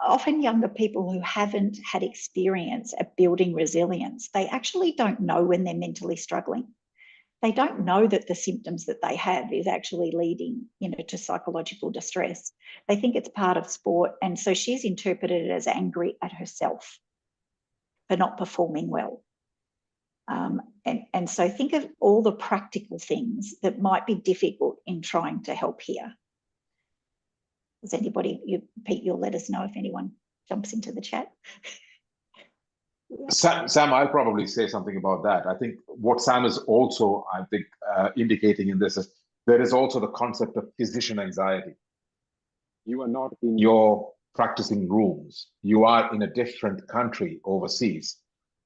C: often younger people who haven't had experience at building resilience, they actually don't know when they're mentally struggling. They don't know that the symptoms that they have is actually leading, you know, to psychological distress. They think it's part of sport. And so she's interpreted it as angry at herself for not performing well. And so think of all the practical things that might be difficult in trying to help here. Does anybody, Pete, you'll let us know if anyone jumps into the chat.
D: Yeah. Sam, I'll probably say something about that. I think what Sam is also, indicating in this is there is also the concept of physician anxiety. You are not in your practicing rooms. You are in a different country overseas.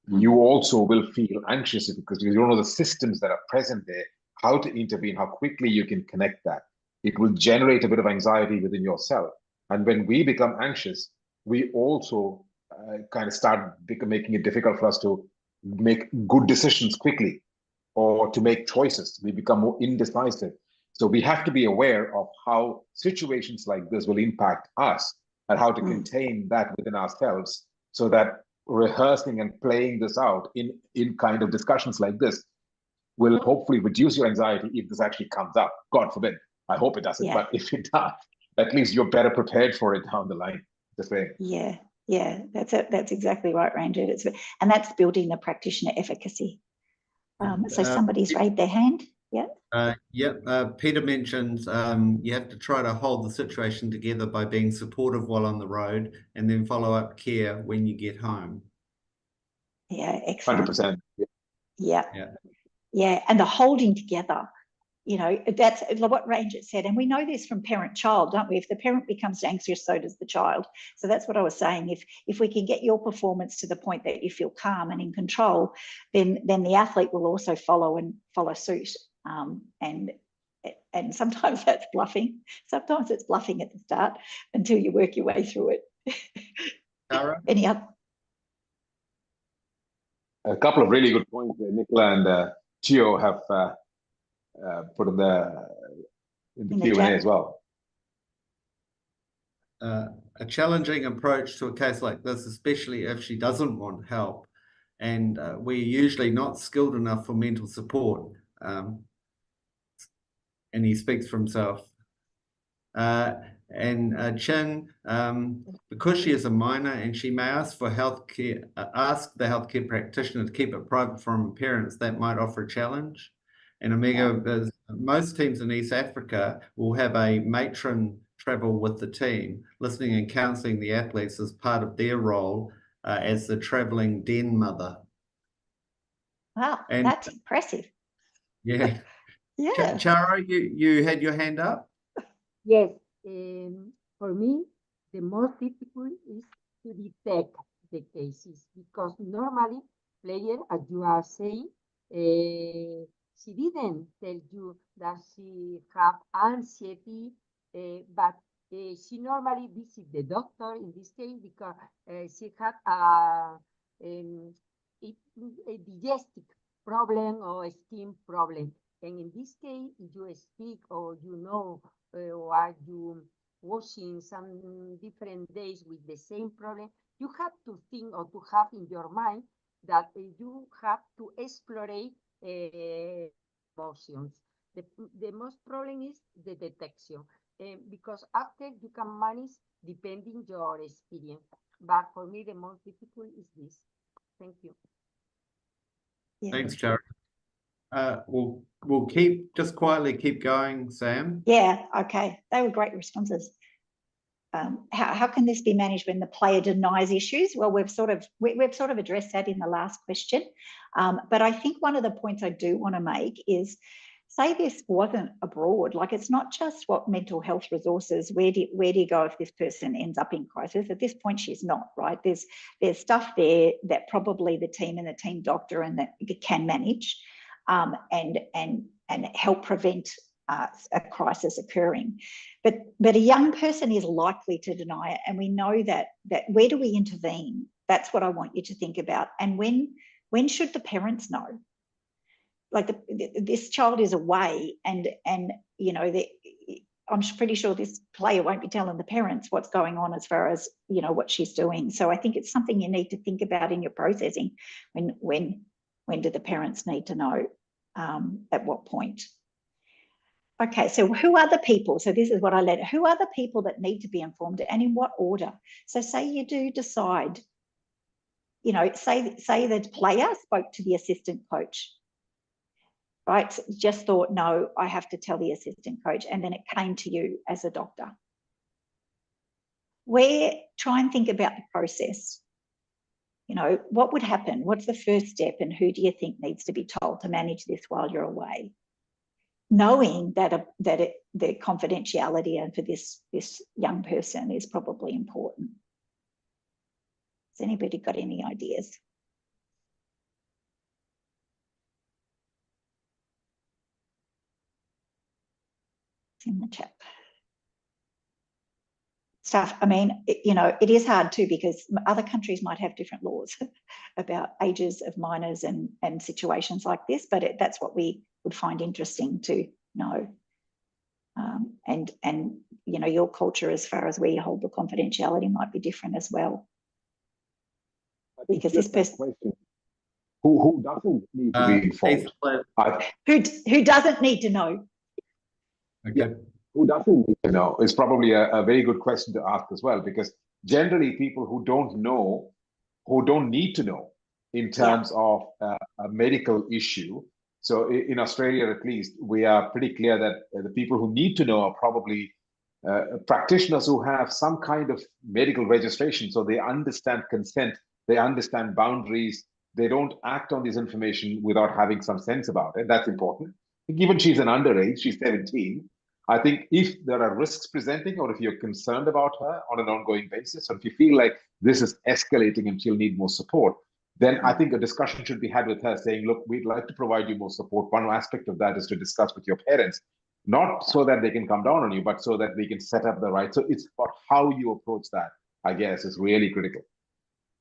D: You also will feel anxious because you don't know the systems that are present there, how to intervene, how quickly you can connect that. It will generate a bit of anxiety within yourself. And when we become anxious, we also kind of start making it difficult for us to make good decisions quickly or to make choices. We become more indecisive. So we have to be aware of how situations like this will impact us and how to contain that within ourselves, so that rehearsing and playing this out in kind of discussions like this will hopefully reduce your anxiety if this actually comes up. God forbid. I hope it doesn't, but if it does, at least you're better prepared for it down the line. This way.
C: Yeah, that's exactly right, Ranger. And that's building the practitioner efficacy. So somebody's raised their hand.
A: Peter mentioned you have to try to hold the situation together by being supportive while on the road, and then follow up care when you get home.
C: Yeah, excellent.
D: 100%.
C: Yeah, and the holding together. You know, that's what Ranger said. And we know this from parent-child, don't we? If the parent becomes anxious, so does the child. So that's what I was saying. If we can get your performance to the point that you feel calm and in control, then the athlete will also follow suit. And sometimes that's bluffing. Sometimes it's bluffing at the start until you work your way through it.
A: Sarah?
C: Any other?
D: A couple of really good points there. Nicola and Gio have put in the Q&A as well.
A: A challenging approach to a case like this, especially if she doesn't want help, and we're usually not skilled enough for mental support. And he speaks for himself. And Chin, because she is a minor and she may ask for healthcare, ask the healthcare practitioner to keep it private from parents, that might offer a challenge. And Omega, most teams in East Africa will have a matron travel with the team, listening and counselling the athletes as part of their role as the travelling den mother.
C: Wow, that's impressive.
A: Yeah. Charo, you had your hand up?
B: Yes. For me, the most difficult is to detect the cases, because normally players, as you are saying, she didn't tell you that she have anxiety, but she normally visits the doctor in this case because she had a digestive problem or a skin problem. And in this case, if you speak or you know, or are you washing some different days with the same problem, you have to think or to have in your mind that you have to explore emotions. The most problem is the detection, because after you can manage depending your experience. But for me, the most difficult is this. Thank you.
C: Yeah.
A: Thanks, Jared. We'll just quietly keep going, Sam.
C: Yeah, okay. They were great responses. How can this be managed when the player denies issues? Well, we've sort of addressed that in the last question. But I think one of the points I do want to make is, say this wasn't abroad, like it's not just what mental health resources, where do you go if this person ends up in crisis? At this point, she's not, right? There's stuff there that probably the team and the team doctor and that can manage, and help prevent a crisis occurring. But a young person is likely to deny it, and we know that where do we intervene? That's what I want you to think about. And when should the parents know? Like this child is away, and you know, I'm pretty sure this player won't be telling the parents what's going on as far as, you know, what she's doing. So I think it's something you need to think about in your processing. When do the parents need to know? At what point? Okay, so who are the people? So this is what I led. Who are the people that need to be informed, and in what order? So say you do decide, you know, say the player spoke to the assistant coach, right? So just thought, no, I have to tell the assistant coach, and then it came to you as a doctor. Try and think about the process. You know, what would happen? What's the first step, and who do you think needs to be told to manage this while you're away? Knowing that the confidentiality and for this young person is probably important. Has anybody got any ideas? It's in the chat. Stuff. I mean, you know, it is hard too, because other countries might have different laws about ages of minors and situations like this, but that's what we would find interesting to know. And you know, your culture as far as where you hold the confidentiality might be different as well. Because this person,
D: who doesn't need to be informed?
C: Who doesn't need to know?
A: Okay.
D: Yeah. Who doesn't need to know is probably a very good question to ask as well, because generally people who don't know, who don't need to know in terms of a medical issue. So in Australia, at least, we are pretty clear that the people who need to know are probably practitioners who have some kind of medical registration. So they understand consent, they understand boundaries, they don't act on this information without having some sense about it. That's important. Given she's an underage, she's 17, I think if there are risks presenting, or if you're concerned about her on an ongoing basis, or if you feel like this is escalating and she'll need more support, then I think a discussion should be had with her saying, look, we'd like to provide you more support. One aspect of that is to discuss with your parents, not so that they can come down on you, but so that we can set up the right. So it's about how you approach that, I guess, is really critical.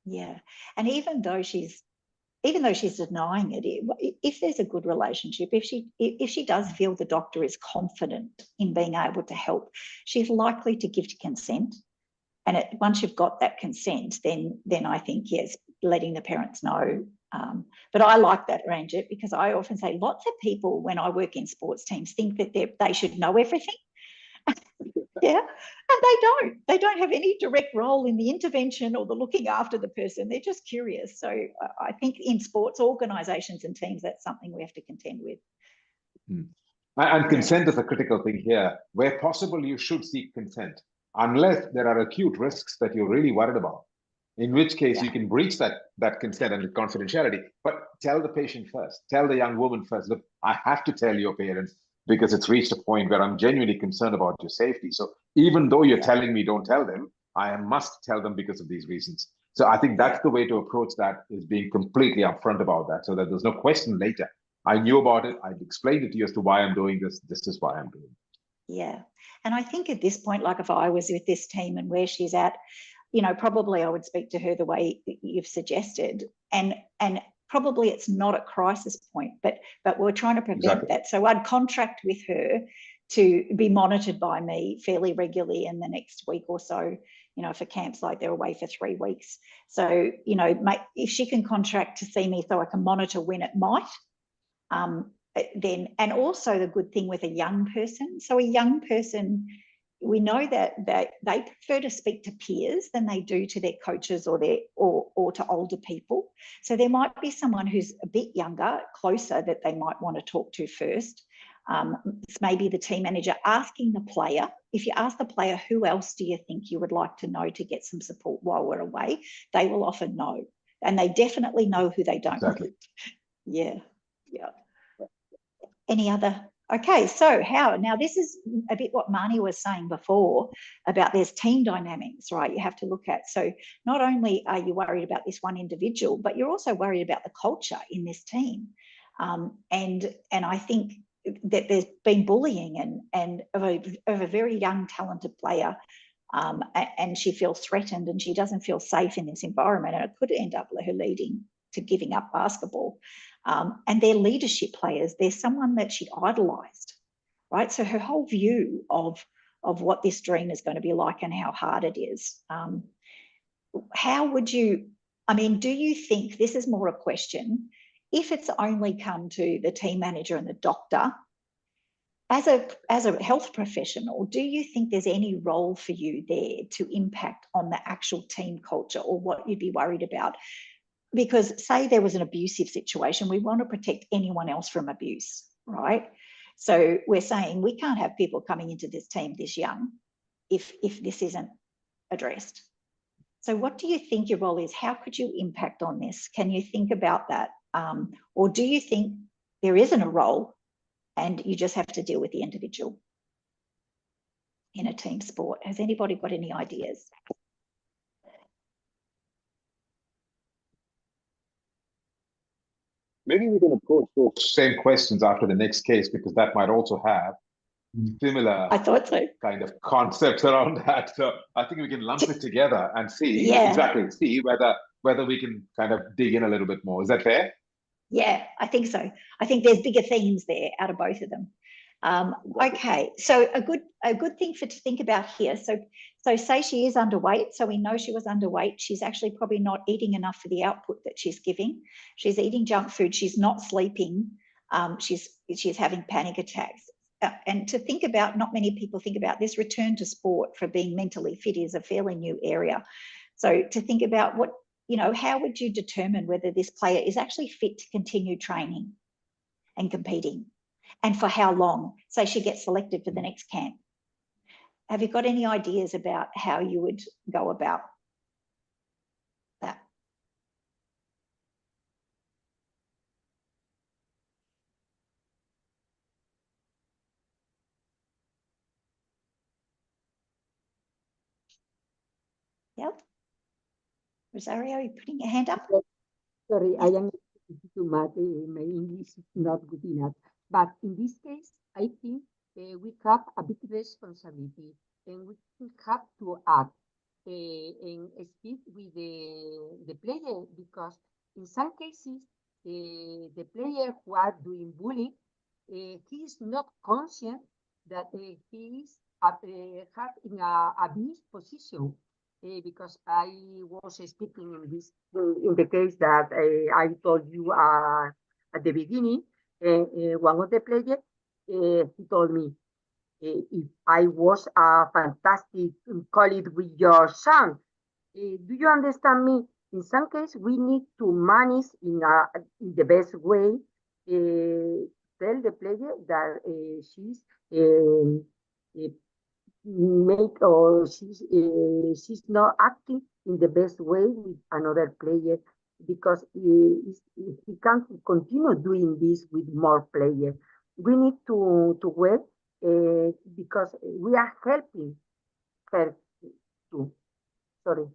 C: Yeah. And even though she's denying it, if there's a good relationship, if she does feel the doctor is confident in being able to help, she's likely to give consent. And once you've got that consent, then I think, yes, letting the parents know. But I like that, Ranjit, because I often say lots of people when I work in sports teams think that they should know everything. Yeah, and they don't have any direct role in the intervention or the looking after the person. They're just curious. So I think in sports organizations and teams, that's something we have to contend with.
D: And consent is a critical thing here. Where possible, you should seek consent, unless there are acute risks that you're really worried about, in which case you can breach that consent and confidentiality. But tell the patient first, tell the young woman first, look, I have to tell your parents because it's reached a point where I'm genuinely concerned about your safety. So even though you're telling me don't tell them, I must tell them because of these reasons. So I think that's the way to approach that, is being completely upfront about that, so that there's no question later. I knew about it. I've explained it to you as to why I'm doing this. This is why I'm doing it.
C: Yeah. And I think at this point, like if I was with this team and where she's at, you know, probably I would speak to her the way you've suggested, and probably it's not a crisis point, but we're trying to prevent that. So I'd contract with her to be monitored by me fairly regularly in the next week or so, you know, for camps like they're away for 3 weeks. So, you know, if she can contract to see me so I can monitor when it might, then, and also the good thing with a young person. So a young person, we know that they prefer to speak to peers than they do to their coaches or to older people. So there might be someone who's a bit younger, closer, that they might want to talk to first. It's maybe the team manager asking the player. If you ask the player, who else do you think you would like to know to get some support while we're away, they will often know. And they definitely know who they don't.
D: Exactly.
C: Yeah. Any other? Okay, so now this is a bit what Marnie was saying before about there's team dynamics, right? You have to look at. So not only are you worried about this one individual, but you're also worried about the culture in this team. And I think that there's been bullying and of a very young, talented player, and she feels threatened and she doesn't feel safe in this environment, and it could end up her leading to giving up basketball. And they're leadership players. They're someone that she idolised, right? So her whole view of what this dream is going to be like and how hard it is. How would you, I mean, do you think, this is more a question, if it's only come to the team manager and the doctor, as a health professional, do you think there's any role for you there to impact on the actual team culture or what you'd be worried about? Because say there was an abusive situation, we want to protect anyone else from abuse, right? So we're saying we can't have people coming into this team this young if this isn't addressed. So what do you think your role is? How could you impact on this? Can you think about that? Or do you think there isn't a role and you just have to deal with the individual in a team sport? Has anybody got any ideas?
D: Maybe we can approach those same questions after the next case, because that might also have similar
C: I thought so.
D: kind of concepts around that. So I think we can lump it together and see see whether we can kind of dig in a little bit more. Is that fair?
C: Yeah, I think so. I think there's bigger themes there out of both of them. Okay, so a good thing to think about here. So say she is underweight. So we know she was underweight. She's actually probably not eating enough for the output that she's giving. She's eating junk food. She's not sleeping. She's having panic attacks. And to think about, not many people think about this return to sport for being mentally fit is a fairly new area. So to think about what, you know, how would you determine whether this player is actually fit to continue training and competing? And for how long? Say she gets selected for the next camp. Have you got any ideas about how you would go about that? Yep. Rosario, you putting your hand up?
B: Sorry, I am too much. My English is not good enough. But in this case, I think we have a big responsibility, and we have to act and speak with the player, because in some cases, the player who are doing bullying, he is not conscious that he is in a abuse position. Because I was speaking in the case that I told you at the beginning, one of the players, he told me, if I was a fantastic colleague with your son, do you understand me? In some case, we need to manage in the best way, tell the player that she's she's not acting in the best way with another player, because he can't continue doing this with more players. We need to wait, because we are helping her too. Sorry.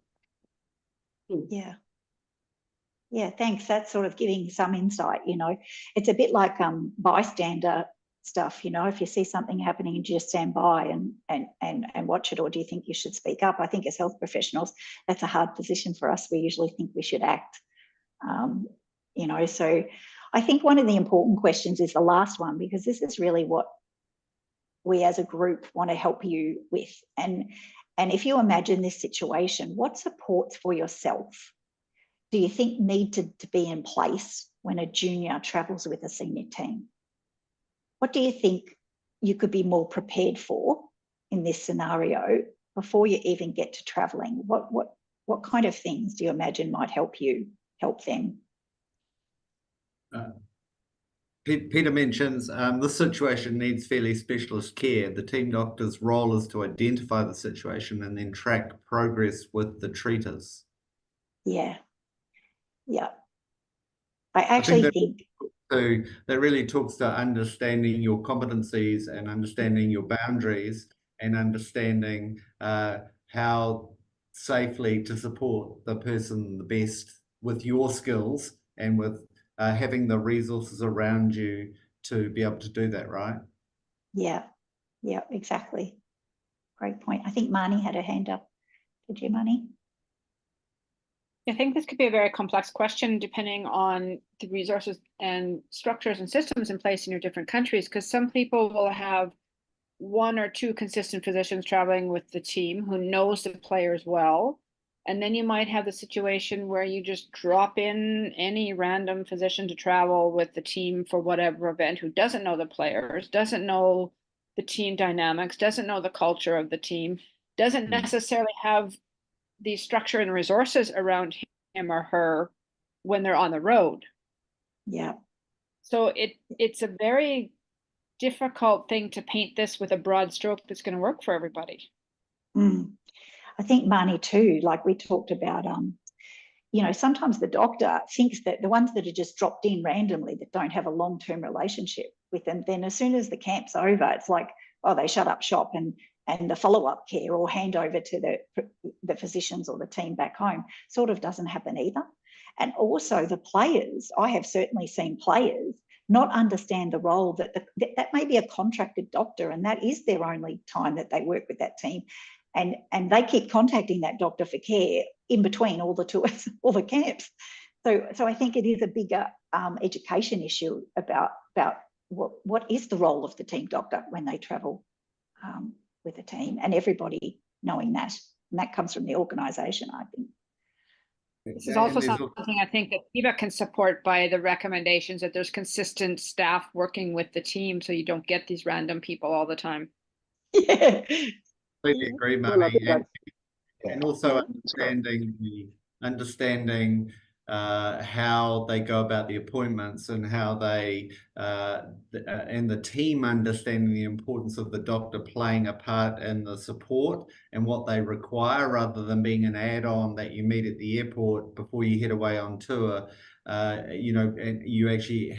C: Yeah, thanks. That's sort of giving some insight, you know. It's a bit like bystander stuff? You know, if you see something happening and just stand by and watch it, or do you think you should speak up? I think as health professionals, that's a hard position for us. We usually think we should act. You know, so I think one of the important questions is the last one, because this is really what we as a group want to help you with. And if you imagine this situation, what supports for yourself do you think need to be in place when a junior travels with a senior team? What do you think you could be more prepared for in this scenario before you even get to traveling? What kind of things do you imagine might help them?
A: Peter mentions this situation needs fairly specialist care. The team doctor's role is to identify the situation and then track progress with the treaters.
C: Yeah. I actually think
A: so that really talks to understanding your competencies and understanding your boundaries and understanding how safely to support the person the best with your skills and with having the resources around you to be able to do that, right?
C: Yeah, exactly. Great point. I think Marnie had her hand up. Did you, Marnie?
E: I think this could be a very complex question depending on the resources and structures and systems in place in your different countries, because some people will have one or two consistent physicians traveling with the team who knows the players well. And then you might have the situation where you just drop in any random physician to travel with the team for whatever event who doesn't know the players, doesn't know the team dynamics, doesn't know the culture of the team, doesn't necessarily have the structure and resources around him or her when they're on the road.
C: Yeah.
E: So it's a very difficult thing to paint this with a broad stroke that's going to work for everybody.
C: I think, Marnie, too, like we talked about, you know, sometimes the doctor thinks that the ones that are just dropped in randomly that don't have a long-term relationship with them, then as soon as the camp's over, it's like, oh, they shut up shop and the follow-up care or hand over to the physicians or the team back home sort of doesn't happen either. And also the players, I have certainly seen players not understand the role that that may be a contracted doctor and that is their only time that they work with that team. And they keep contacting that doctor for care in between all the tours, all the camps. So I think it is a bigger education issue about what is the role of the team doctor when they travel with a team, and everybody knowing that. And that comes from the organisation, I think.
E: This is also something I think that FIBA can support by the recommendations that there's consistent staff working with the team so you don't get these random people all the time.
C: Yeah.
A: Completely agree, Marnie. And also understanding how they go about the appointments and how they and the team understanding the importance of the doctor playing a part in the support and what they require, rather than being an add-on that you meet at the airport before you head away on tour. You know, and you actually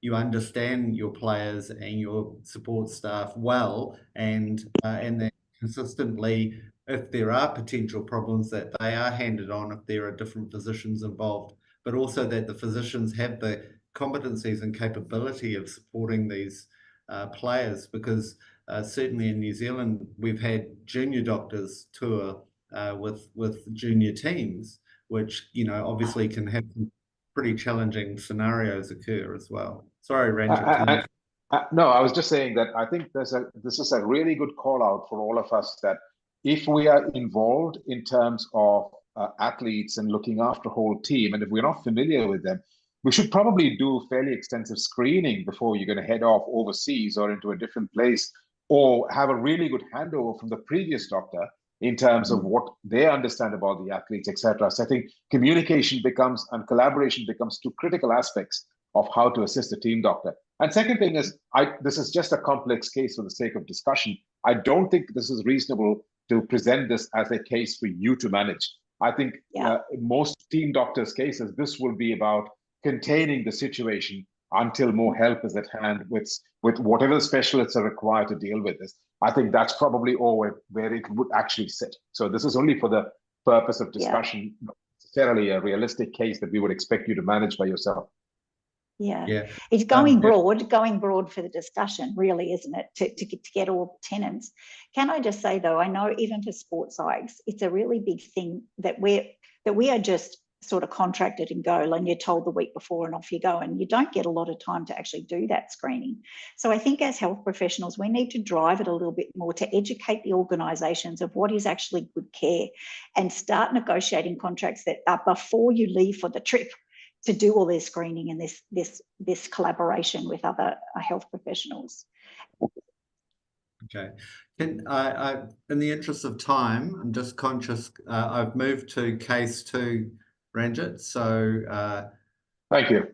A: you understand your players and your support staff well, and then consistently, if there are potential problems, that they are handed on if there are different physicians involved, but also that the physicians have the competencies and capability of supporting these players, because certainly in New Zealand, we've had junior doctors tour with junior teams, which, you know, obviously can have some pretty challenging scenarios occur as well. Sorry, Ranjit.
D: No, I was just saying that I think this is a really good call out for all of us, that if we are involved in terms of athletes and looking after a whole team, and if we're not familiar with them, we should probably do fairly extensive screening before you're going to head off overseas or into a different place, or have a really good handover from the previous doctor in terms of what they understand about the athletes, etc. So I think communication becomes and collaboration becomes two critical aspects of how to assist the team doctor. And second thing is, this is just a complex case for the sake of discussion. I don't think this is reasonable to present this as a case for you to manage. I think in most team doctors' cases, this will be about containing the situation until more help is at hand with whatever specialists are required to deal with this. I think that's probably all where it would actually sit. So this is only for the purpose of discussion, not necessarily a realistic case that we would expect you to manage by yourself.
C: Yeah.
A: Yeah.
C: It's going broad for the discussion, really, isn't it? To get all tenants. Can I just say though, I know even for sports psychs, it's a really big thing that we are just sort of contracted and go, and you're told the week before and off you go, and you don't get a lot of time to actually do that screening. So I think as health professionals, we need to drive it a little bit more to educate the organisations of what is actually good care, and start negotiating contracts that are before you leave for the trip, to do all this screening and this collaboration with other health professionals.
A: Okay. I in the interest of time, I'm just conscious, I've moved to case 2, Ranjit. So
D: thank you.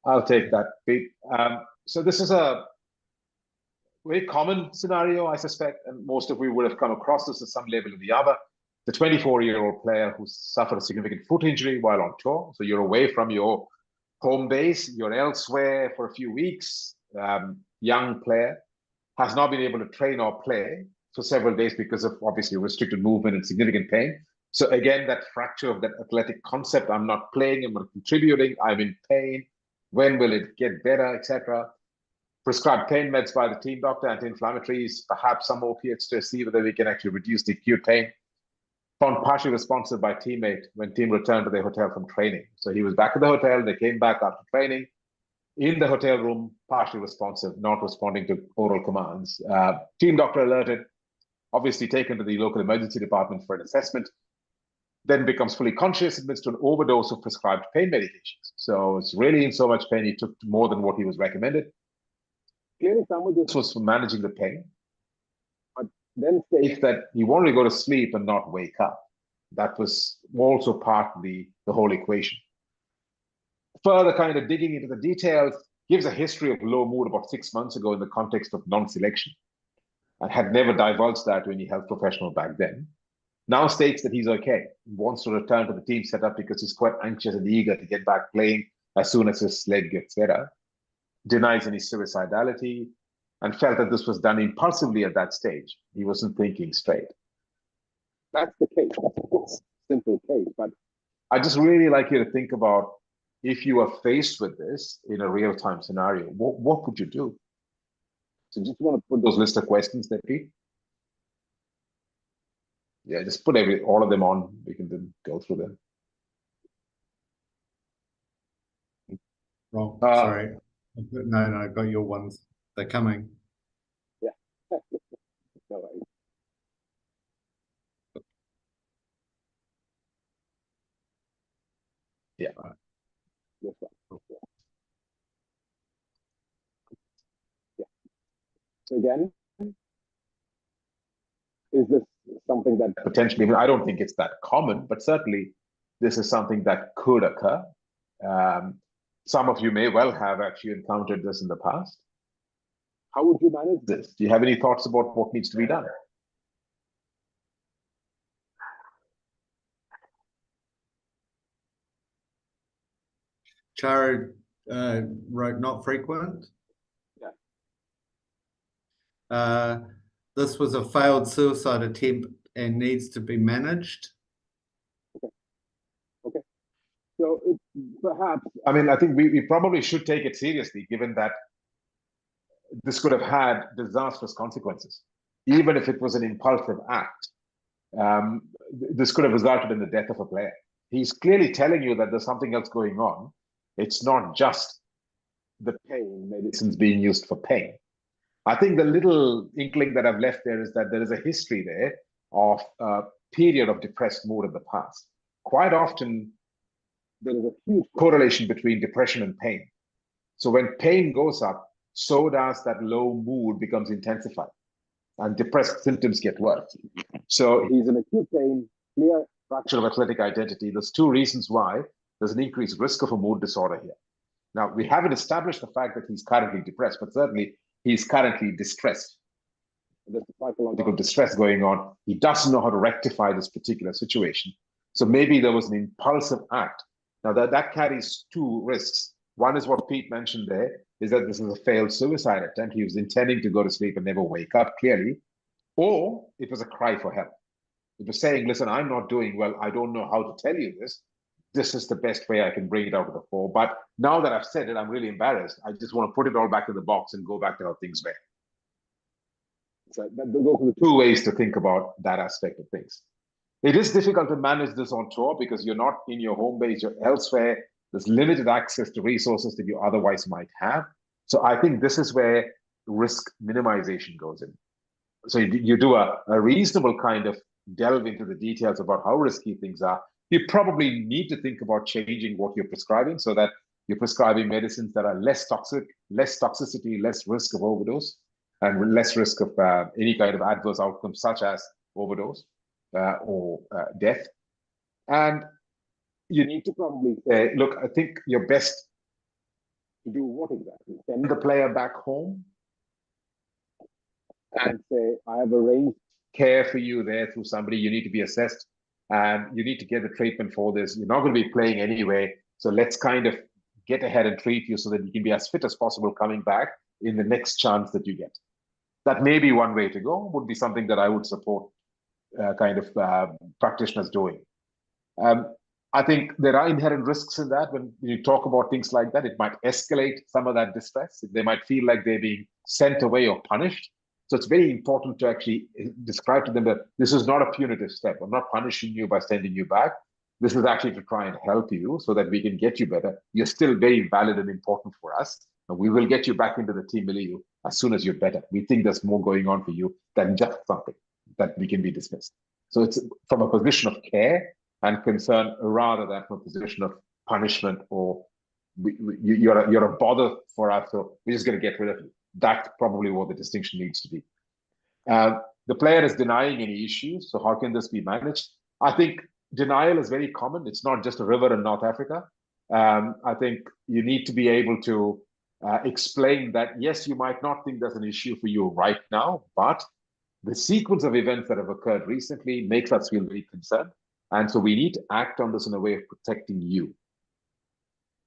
D: I'll take that, Pete. So this is a very common scenario, I suspect, and most of you would have come across this at some level or the other. The 24-year-old player who suffered a significant foot injury while on tour. So you're away from your home base, you're elsewhere for a few weeks. Young player has not been able to train or play for several days because of obviously restricted movement and significant pain. So again, that fracture of that athletic concept, I'm not playing, I'm not contributing, I'm in pain. When will it get better, etc.? Prescribed pain meds by the team doctor, anti-inflammatories, perhaps some opiates to see whether we can actually reduce the acute pain. Found partially responsive by teammate when team returned to their hotel from training. So he was back at the hotel, they came back after training, in the hotel room, partially responsive, not responding to oral commands. Team doctor alerted, obviously taken to the local emergency department for an assessment, then becomes fully conscious, admits to an overdose of prescribed pain medications. So it's really in so much pain, he took more than what he was recommended. Clearly, some of this was for managing the pain, but then states that he wanted to go to sleep and not wake up. That was also part of the whole equation. Further kind of digging into the details, gives a history of low mood about 6 months ago in the context of non-selection, and had never divulged that to any health professional back then. Now states that he's okay, wants to return to the team setup because he's quite anxious and eager to get back playing as soon as his leg gets better. Denies any suicidality, and felt that this was done impulsively at that stage. He wasn't thinking straight. That's the case. That's a simple case. But I just really like you to think about, if you are faced with this in a real-time scenario, what would you do? So just want to put those list of questions there, Pete. Yeah, just put all of them on. We can then go through them.
A: wrong. Sorry. No, I got your ones. They're coming.
D: Yeah. No worries. Yeah. This one. Yeah. So again, is this something that potentially, I don't think it's that common, but certainly this is something that could occur. Some of you may well have actually encountered this in the past. How would you manage this? Do you have any thoughts about what needs to be done?
A: Charo wrote not frequent.
D: Yeah.
A: This was a failed suicide attempt and needs to be managed.
D: Okay. So it, perhaps, I mean, I think we probably should take it seriously, given that this could have had disastrous consequences. Even if it was an impulsive act, this could have resulted in the death of a player. He's clearly telling you that there's something else going on. It's not just the pain, medicines being used for pain. I think the little inkling that I've left there is that there is a history there of a period of depressed mood in the past. Quite often, there is a huge correlation between depression and pain. So when pain goes up, so does that low mood becomes intensified, and depressed symptoms get worse. So he's in acute pain, clear fracture of athletic identity. There's two reasons why there's an increased risk of a mood disorder here. Now, we haven't established the fact that he's currently depressed, but certainly he's currently distressed. There's psychological distress going on. He doesn't know how to rectify this particular situation. So maybe there was an impulsive act. Now, that carries two risks. One is what Pete mentioned there, is that this is a failed suicide attempt. He was intending to go to sleep and never wake up, clearly. Or it was a cry for help. It was saying, listen, I'm not doing well. I don't know how to tell you this. this is the best way I can bring it out to the fore. But now that I've said it, I'm really embarrassed. I just want to put it all back in the box and go back to how things were. So those are the two ways to think about that aspect of things. It is difficult to manage this on tour because you're not in your home base, you're elsewhere. There's limited access to resources that you otherwise might have. So I think this is where risk minimization goes in. So you do a reasonable kind of delve into the details about how risky things are. You probably need to think about changing what you're prescribing so that you're prescribing medicines that are less toxic, less toxicity, less risk of overdose, and less risk of any kind of adverse outcomes such as overdose or death. And you need to probably say, look, I think you're best to do what exactly? Send the player back home and say, I have arranged care for you there through somebody. You need to be assessed and you need to get the treatment for this. You're not going to be playing anyway. So let's kind of get ahead and treat you so that you can be as fit as possible coming back in the next chance that you get. That may be one way to go, would be something that I would support practitioners doing. I think there are inherent risks in that. When you talk about things like that, it might escalate some of that distress. They might feel like they're being sent away or punished. So it's very important to actually describe to them that this is not a punitive step. I'm not punishing you by sending you back. This is actually to try and help you so that we can get you better. You're still very valid and important for us. And we will get you back into the team milieu as soon as you're better. We think there's more going on for you than just something that we can be dismissed. So it's from a position of care and concern rather than from a position of punishment or you're a bother for us, so we're just going to get rid of you. That's probably what the distinction needs to be. The player is denying any issues, so how can this be managed? I think denial is very common. It's not just a river in North Africa. I think you need to be able to explain that, yes, you might not think there's an issue for you right now, but the sequence of events that have occurred recently makes us feel very concerned. And so we need to act on this in a way of protecting you.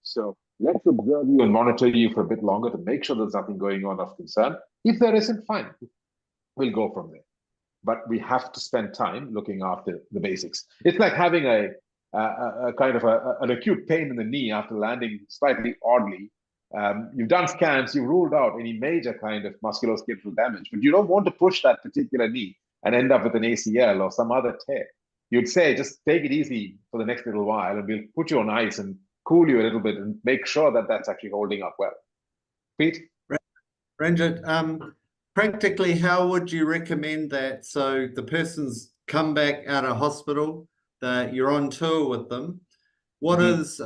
D: So let's observe you and monitor you for a bit longer to make sure there's nothing going on of concern. If there isn't, fine, we'll go from there. But we have to spend time looking after the basics. It's like having a kind of an acute pain in the knee after landing slightly oddly. You've done scans, you've ruled out any major kind of musculoskeletal damage, but you don't want to push that particular knee and end up with an ACL or some other tear. You'd say, just take it easy for the next little while and we'll put you on ice and cool you a little bit and make sure that that's actually holding up well. Pete?
A: Ranjit, practically, how would you recommend that? So the person's come back out of hospital, that you're on tour with them. What is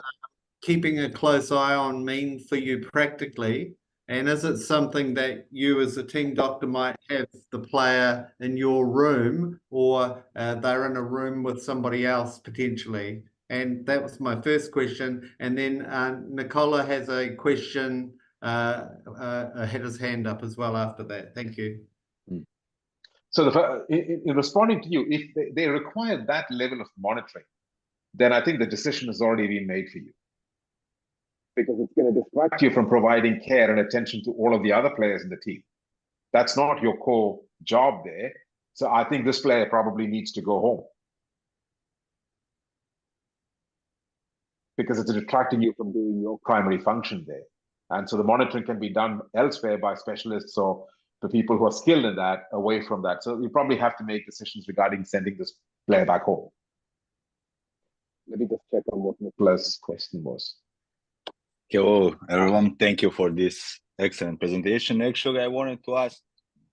A: keeping a close eye on mean for you practically? And is it something that you as a team doctor might have the player in your room, or they're in a room with somebody else potentially? And that was my first question. And then Nicola has a question, had his hand up as well after that. Thank you.
D: So in responding to you, if they require that level of monitoring, then I think the decision has already been made for you. Because it's going to distract you from providing care and attention to all of the other players in the team. That's not your core job there. So I think this player probably needs to go home. Because it's distracting you from doing your primary function there. And so the monitoring can be done elsewhere by specialists or the people who are skilled in that away from that. So you probably have to make decisions regarding sending this player back home. Let me just check on what Nicola's question was.
F: Hello, everyone. Thank you for this excellent presentation. Actually, I wanted to ask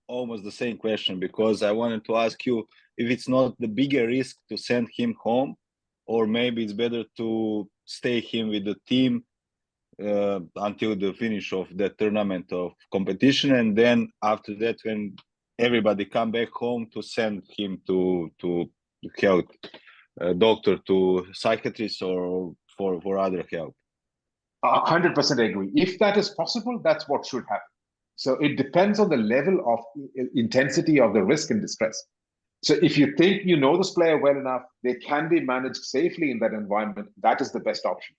F: almost the same question because I wanted to ask you if it's not the bigger risk to send him home, or maybe it's better to stay him with the team until the finish of the tournament of competition, and then after that, when everybody come back home, to send him to health doctor, to psychiatrist, or for other help.
D: 100% agree. If that is possible, that's what should happen. So it depends on the level of intensity of the risk and distress. So if you think you know this player well enough, they can be managed safely in that environment, that is the best option.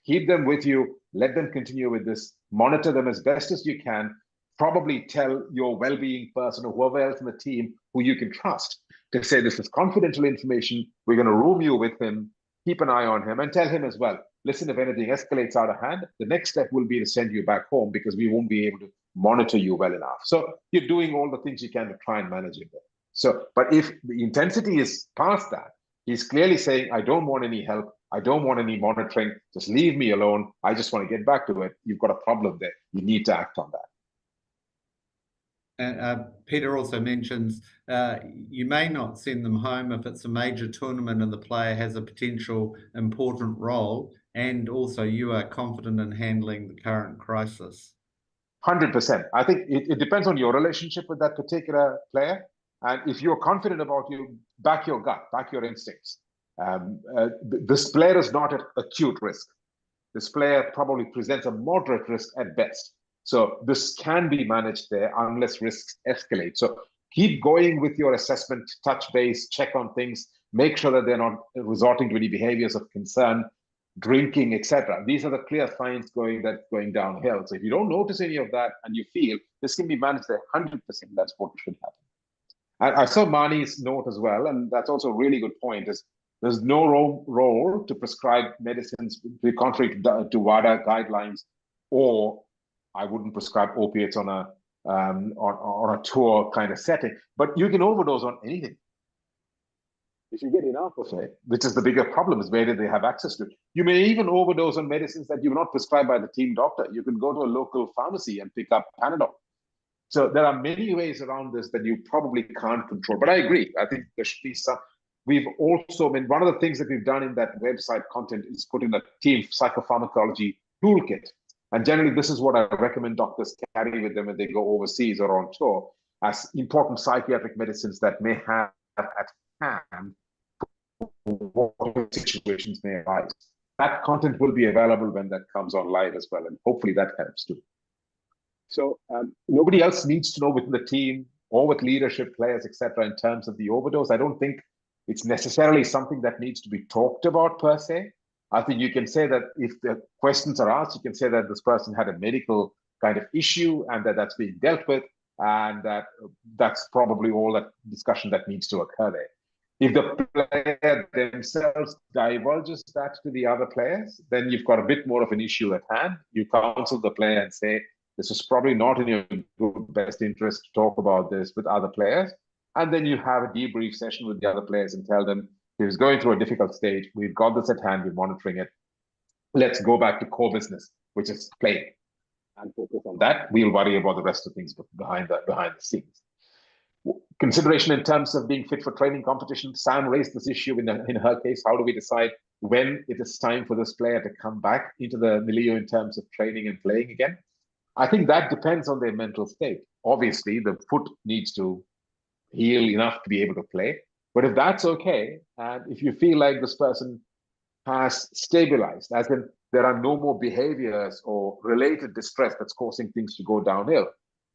D: Keep them with you, let them continue with this, monitor them as best as you can, probably tell your well-being person or whoever else in the team who you can trust to say, this is confidential information, we're going to room you with him. keep an eye on him and tell him as well, listen, if anything escalates out of hand, the next step will be to send you back home because we won't be able to monitor you well enough. So you're doing all the things you can to try and manage it there. So, but if the intensity is past that, he's clearly saying, I don't want any help. I don't want any monitoring. Just leave me alone. I just want to get back to it. You've got a problem there. You need to act on that.
A: And Peter also mentions you may not send them home if it's a major tournament and the player has a potential important role, and also you are confident in handling the current crisis.
D: 100%. I think it depends on your relationship with that particular player. And if you're confident about you, back your gut, back your instincts. This player is not at acute risk. This player probably presents a moderate risk at best. So this can be managed there unless risks escalate. So keep going with your assessment, touch base, check on things, make sure that they're not resorting to any behaviors of concern, drinking, etc. These are the clear signs going downhill. So if you don't notice any of that and you feel this can be managed there 100%, that's what should happen. I saw Mani's note as well, and that's also a really good point, is there's no role to prescribe medicines contrary to WADA guidelines, or I wouldn't prescribe opiates on a tour kind of setting, but you can overdose on anything. If you get enough of it, which is the bigger problem, is where do they have access to it? You may even overdose on medicines that you're not prescribed by the team doctor. You can go to a local pharmacy and pick up Panadol. So there are many ways around this that you probably can't control. But I agree. I think there should be some. We've also, one of the things that we've done in that website content is put in a team psychopharmacology toolkit. And generally, this is what I recommend doctors carry with them when they go overseas or on tour as important psychiatric medicines that may have at hand what situations may arise. That content will be available when that comes on live as well, and hopefully that helps too. So nobody else needs to know within the team or with leadership, players, etc., in terms of the overdose. I don't think it's necessarily something that needs to be talked about per se. I think you can say that if the questions are asked, you can say that this person had a medical kind of issue and that that's being dealt with, and that's probably all that discussion that needs to occur there. If the player themselves divulges that to the other players, then you've got a bit more of an issue at hand. You counsel the player and say, this is probably not in your best interest to talk about this with other players. And then you have a debrief session with the other players and tell them, he was going through a difficult stage. We've got this at hand. We're monitoring it. Let's go back to core business, which is playing, and focus on that. We'll worry about the rest of things behind the scenes. Consideration in terms of being fit for training competition. Sam raised this issue in her case. How do we decide when it is time for this player to come back into the milieu in terms of training and playing again? I think that depends on their mental state. Obviously, the foot needs to heal enough to be able to play. But if that's okay, and if you feel like this person has stabilized, as in there are no more behaviors or related distress that's causing things to go downhill,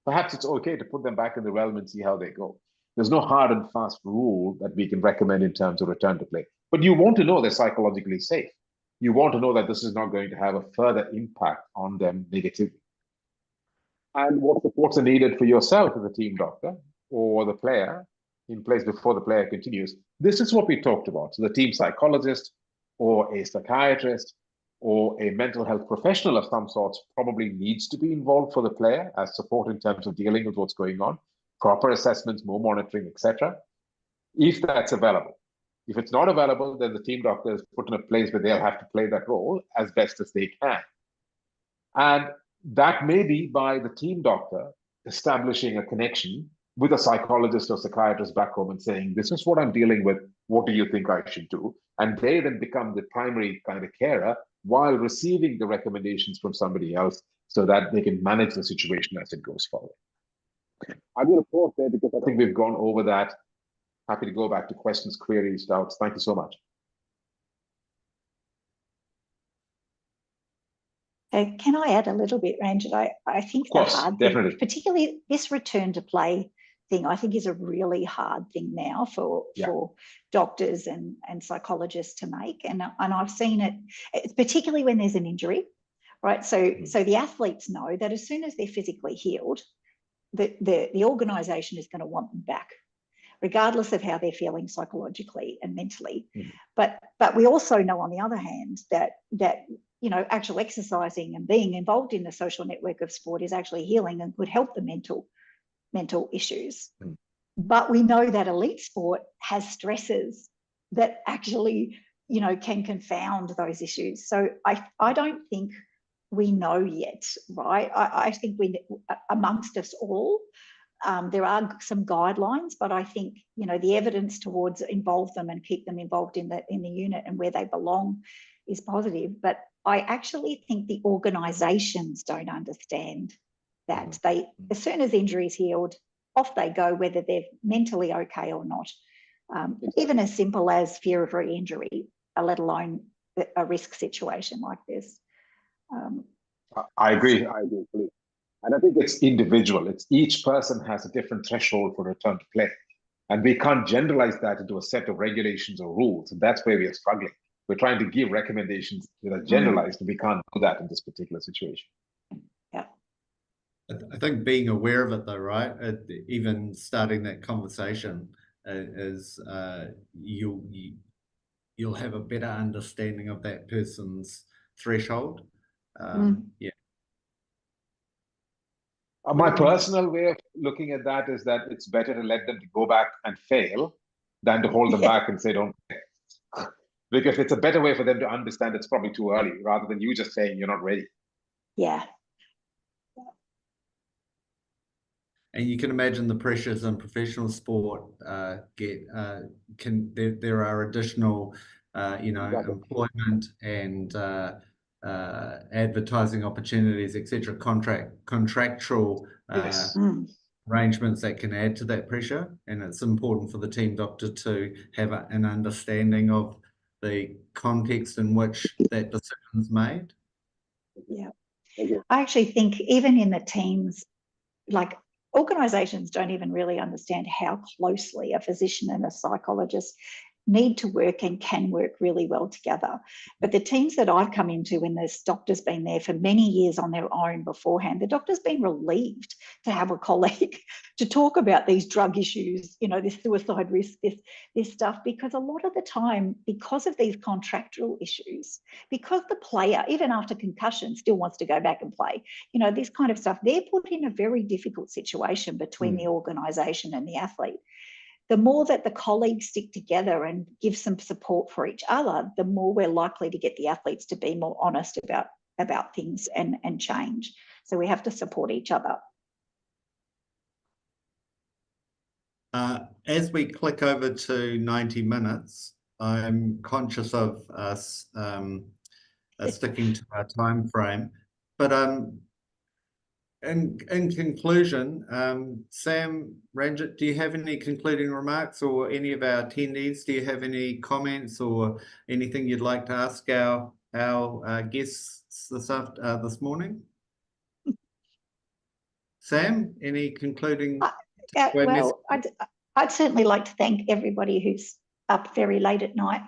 D: perhaps it's okay to put them back in the realm and see how they go. There's no hard and fast rule that we can recommend in terms of return to play. But you want to know they're psychologically safe. You want to know that this is not going to have a further impact on them negatively. And what supports are needed for yourself as a team doctor or the player in place before the player continues. This is what we talked about. So the team psychologist or a psychiatrist or a mental health professional of some sorts probably needs to be involved for the player as support in terms of dealing with what's going on, proper assessments, more monitoring, etc. If that's available. If it's not available, then the team doctor is put in a place where they'll have to play that role as best as they can. And that may be by the team doctor establishing a connection with a psychologist or psychiatrist back home and saying, this is what I'm dealing with, what do you think I should do? And they then become the primary kind of carer while receiving the recommendations from somebody else so that they can manage the situation as it goes forward. I'm going to pause there because I think we've gone over that. Happy to go back to questions, queries, doubts. Thank you so much.
C: Can I add a little bit, Ranjit? I think the hard thing, particularly this return to play thing, I think is a really hard thing now for doctors and psychologists to make. And I've seen it, particularly when there's an injury, right? So the athletes know that as soon as they're physically healed, the organisation is going to want them back. regardless of how they're feeling psychologically and mentally. But we also know, on the other hand, that you know, actual exercising and being involved in the social network of sport is actually healing and could help the mental issues. But we know that elite sport has stresses that actually, you know, can confound those issues. So I don't think we know yet, right? I think we, amongst us all, there are some guidelines, but I think, you know, the evidence towards involve them and keep them involved in the unit and where they belong is positive. But I actually think the organisations don't understand that. They, as soon as injury's healed, off they go, whether they're mentally okay or not. Even as simple as fear of re-injury, let alone a risk situation like this.
D: I agree. Fully. And I think it's individual. It's each person has a different threshold for return to play. And we can't generalize that into a set of regulations or rules. And that's where we are struggling. We're trying to give recommendations that are generalized, and we can't do that in this particular situation.
C: Yeah.
A: I think being aware of it though, right? Even starting that conversation is you'll have a better understanding of that person's threshold. Yeah.
D: My personal way of looking at that is that it's better to let them go back and fail than to hold them back and say, don't play. Because it's a better way for them to understand it's probably too early, rather than you just saying you're not ready.
C: Yeah.
A: And you can imagine the pressures in professional sport there are additional, you know, employment and advertising opportunities, etc., contractual arrangements that can add to that pressure. And it's important for the team doctor to have an understanding of the context in which that decision is made.
C: Yeah. I actually think even in the teams, like, organisations don't even really understand how closely a physician and a psychologist need to work and can work really well together. But the teams that I've come into, when this doctor's been there for many years on their own beforehand, the doctor's been relieved to have a colleague to talk about these drug issues, you know, this suicide risk, this stuff, because a lot of the time, because of these contractual issues, because the player, even after concussion, still wants to go back and play, you know, this kind of stuff, they're put in a very difficult situation between the organisation and the athlete. The more that the colleagues stick together and give some support for each other, the more we're likely to get the athletes to be more honest about things and change. So we have to support each other.
A: As we click over to 90 minutes, I'm conscious of us sticking to our time frame. But in conclusion, Sam, Ranjit, do you have any concluding remarks, or any of our attendees? Do you have any comments or anything you'd like to ask our guests this morning? Sam, any concluding?
C: Well, I'd certainly like to thank everybody who's up very late at night,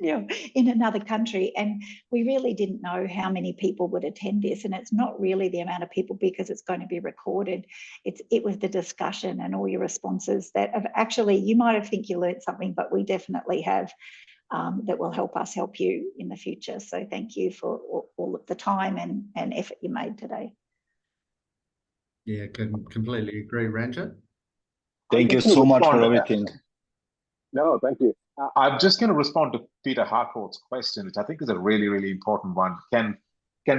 C: you know, in another country, and we really didn't know how many people would attend this, and it's not really the amount of people because it's going to be recorded. It was the discussion and all your responses that have actually, you might have think you learned something, but we definitely have, that will help us help you in the future. So thank you for all of the time and effort you made today.
A: Yeah, can completely agree, Ranjit.
F: Thank you so much for everything.
D: No, thank you. I'm just going to respond to Peter Harcourt's question, which I think is a really, really important one. Can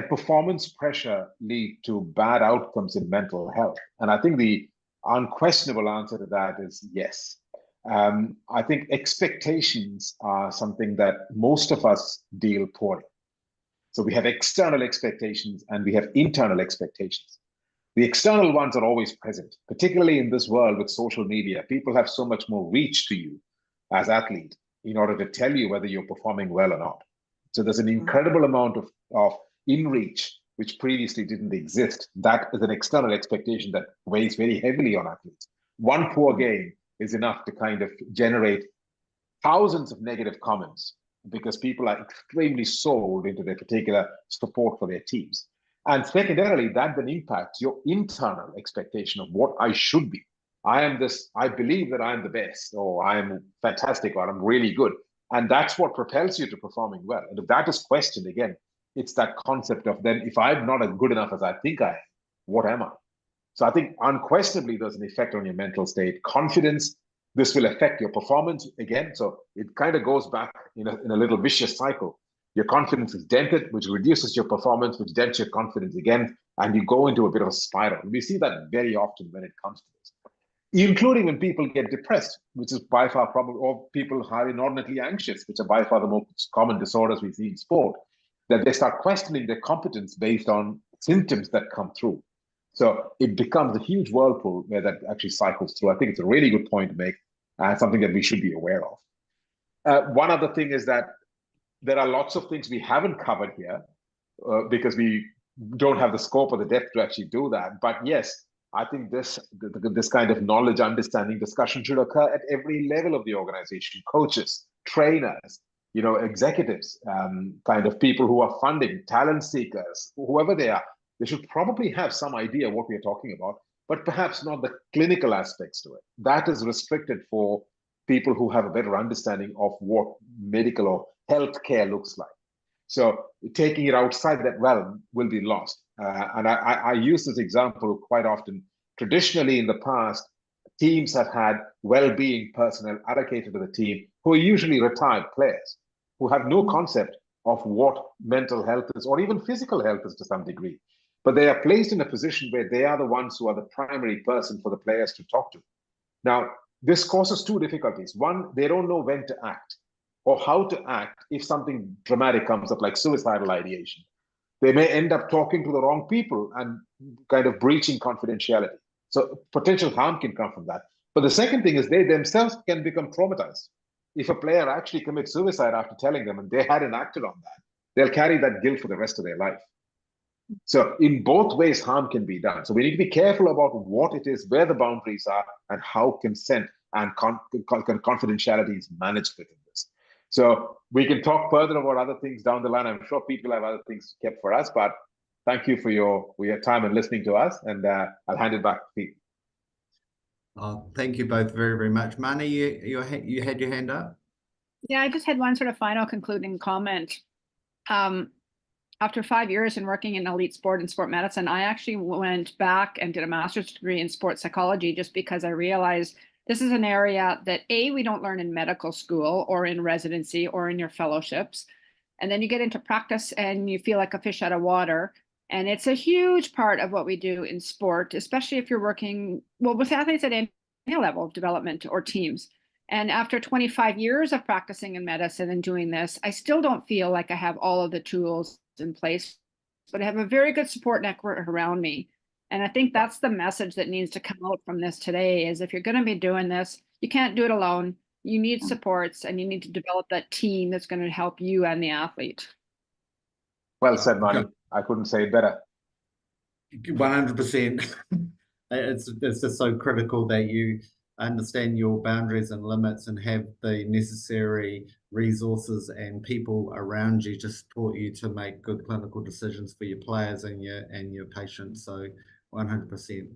D: performance pressure lead to bad outcomes in mental health? And I think the unquestionable answer to that is yes. I think expectations are something that most of us deal poorly. So we have external expectations and we have internal expectations. The external ones are always present, particularly in this world with social media. People have so much more reach to you as athletes in order to tell you whether you're performing well or not. So there's an incredible amount of in-reach, which previously didn't exist. That is an external expectation that weighs very heavily on athletes. One poor game is enough to kind of generate thousands of negative comments because people are extremely sold into their particular support for their teams. And secondarily, that then impacts your internal expectation of what I should be. I believe that I'm the best, or I'm fantastic, or I'm really good. And that's what propels you to performing well. And if that is questioned again, it's that concept of then, if I'm not as good enough as I think I am, what am I? So I think unquestionably there's an effect on your mental state. Confidence, this will affect your performance again. So it kind of goes back in a little vicious cycle. Your confidence is dented, which reduces your performance, which dents your confidence again, and you go into a bit of a spiral. We see that very often when it comes to this, including when people get depressed, which is by far probably, or people are inordinately anxious, which are by far the most common disorders we see in sport, that they start questioning their competence based on symptoms that come through. So it becomes a huge whirlpool where that actually cycles through. I think it's a really good point to make, and something that we should be aware of. One other thing is that there are lots of things we haven't covered here because we don't have the scope or the depth to actually do that. But yes, I think this kind of knowledge, understanding, discussion should occur at every level of the organization: coaches, trainers, executives, kind of people who are funding, talent seekers, whoever they are. They should probably have some idea what we are talking about, but perhaps not the clinical aspects to it. That is restricted for people who have a better understanding of what medical or healthcare looks like. So taking it outside that realm will be lost. And I use this example quite often. Traditionally, in the past, teams have had well-being personnel allocated to the team who are usually retired players who have no concept of what mental health is, or even physical health is to some degree. But they are placed in a position where they are the ones who are the primary person for the players to talk to. Now, this causes two difficulties. One, they don't know when to act or how to act if something dramatic comes up, like suicidal ideation. They may end up talking to the wrong people and kind of breaching confidentiality. So potential harm can come from that. But the second thing is they themselves can become traumatized. If a player actually commits suicide after telling them and they hadn't acted on that, they'll carry that guilt for the rest of their life. So in both ways, harm can be done. So we need to be careful about what it is, where the boundaries are, and how consent and confidentiality is managed within this. So we can talk further about other things down the line. I'm sure people have other things kept for us, but thank you for your time and listening to us. And I'll hand it back to Pete.
A: Thank you both very, very much. Mani, you had your hand up?
E: Yeah, I just had one sort of final concluding comment. After 5 years in working in elite sport and sport medicine, I actually went back and did a master's degree in sports psychology just because I realized this is an area that we don't learn in medical school or in residency or in your fellowships. And then you get into practice and you feel like a fish out of water. And it's a huge part of what we do in sport, especially if you're working with athletes at any level of development or teams. And after 25 years of practicing in medicine and doing this, I still don't feel like I have all of the tools in place, but I have a very good support network around me. And I think that's the message that needs to come out from this today is if you're going to be doing this, you can't do it alone. You need supports and you need to develop that team that's going to help you and the athlete.
D: Well said, Mani. I couldn't say it better.
A: 100%. It's just so critical that you understand your boundaries and limits and have the necessary resources and people around you to support you to make good clinical decisions for your players and your patients. So 100%.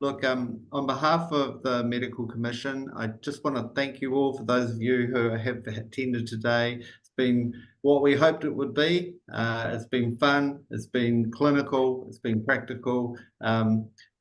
A: Look, on behalf of the Medical Commission, I just want to thank you all for those of you who have attended today. It's been what we hoped it would be. It's been fun, it's been clinical, it's been practical.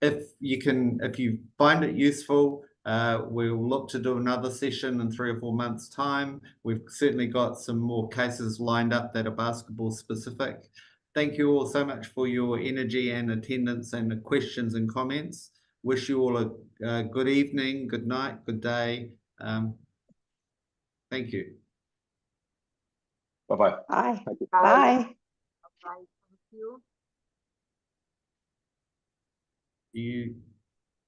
A: If you find it useful, we'll look to do another session in 3 or 4 months' time. We've certainly got some more cases lined up that are basketball specific. Thank you all so much for your energy and attendance and the questions and comments. Wish you all a good evening, good night, good day. Thank you.
D: Bye-bye.
C: Bye.
D: Thank you.
C: Bye.
B: Bye. Thank you.
A: You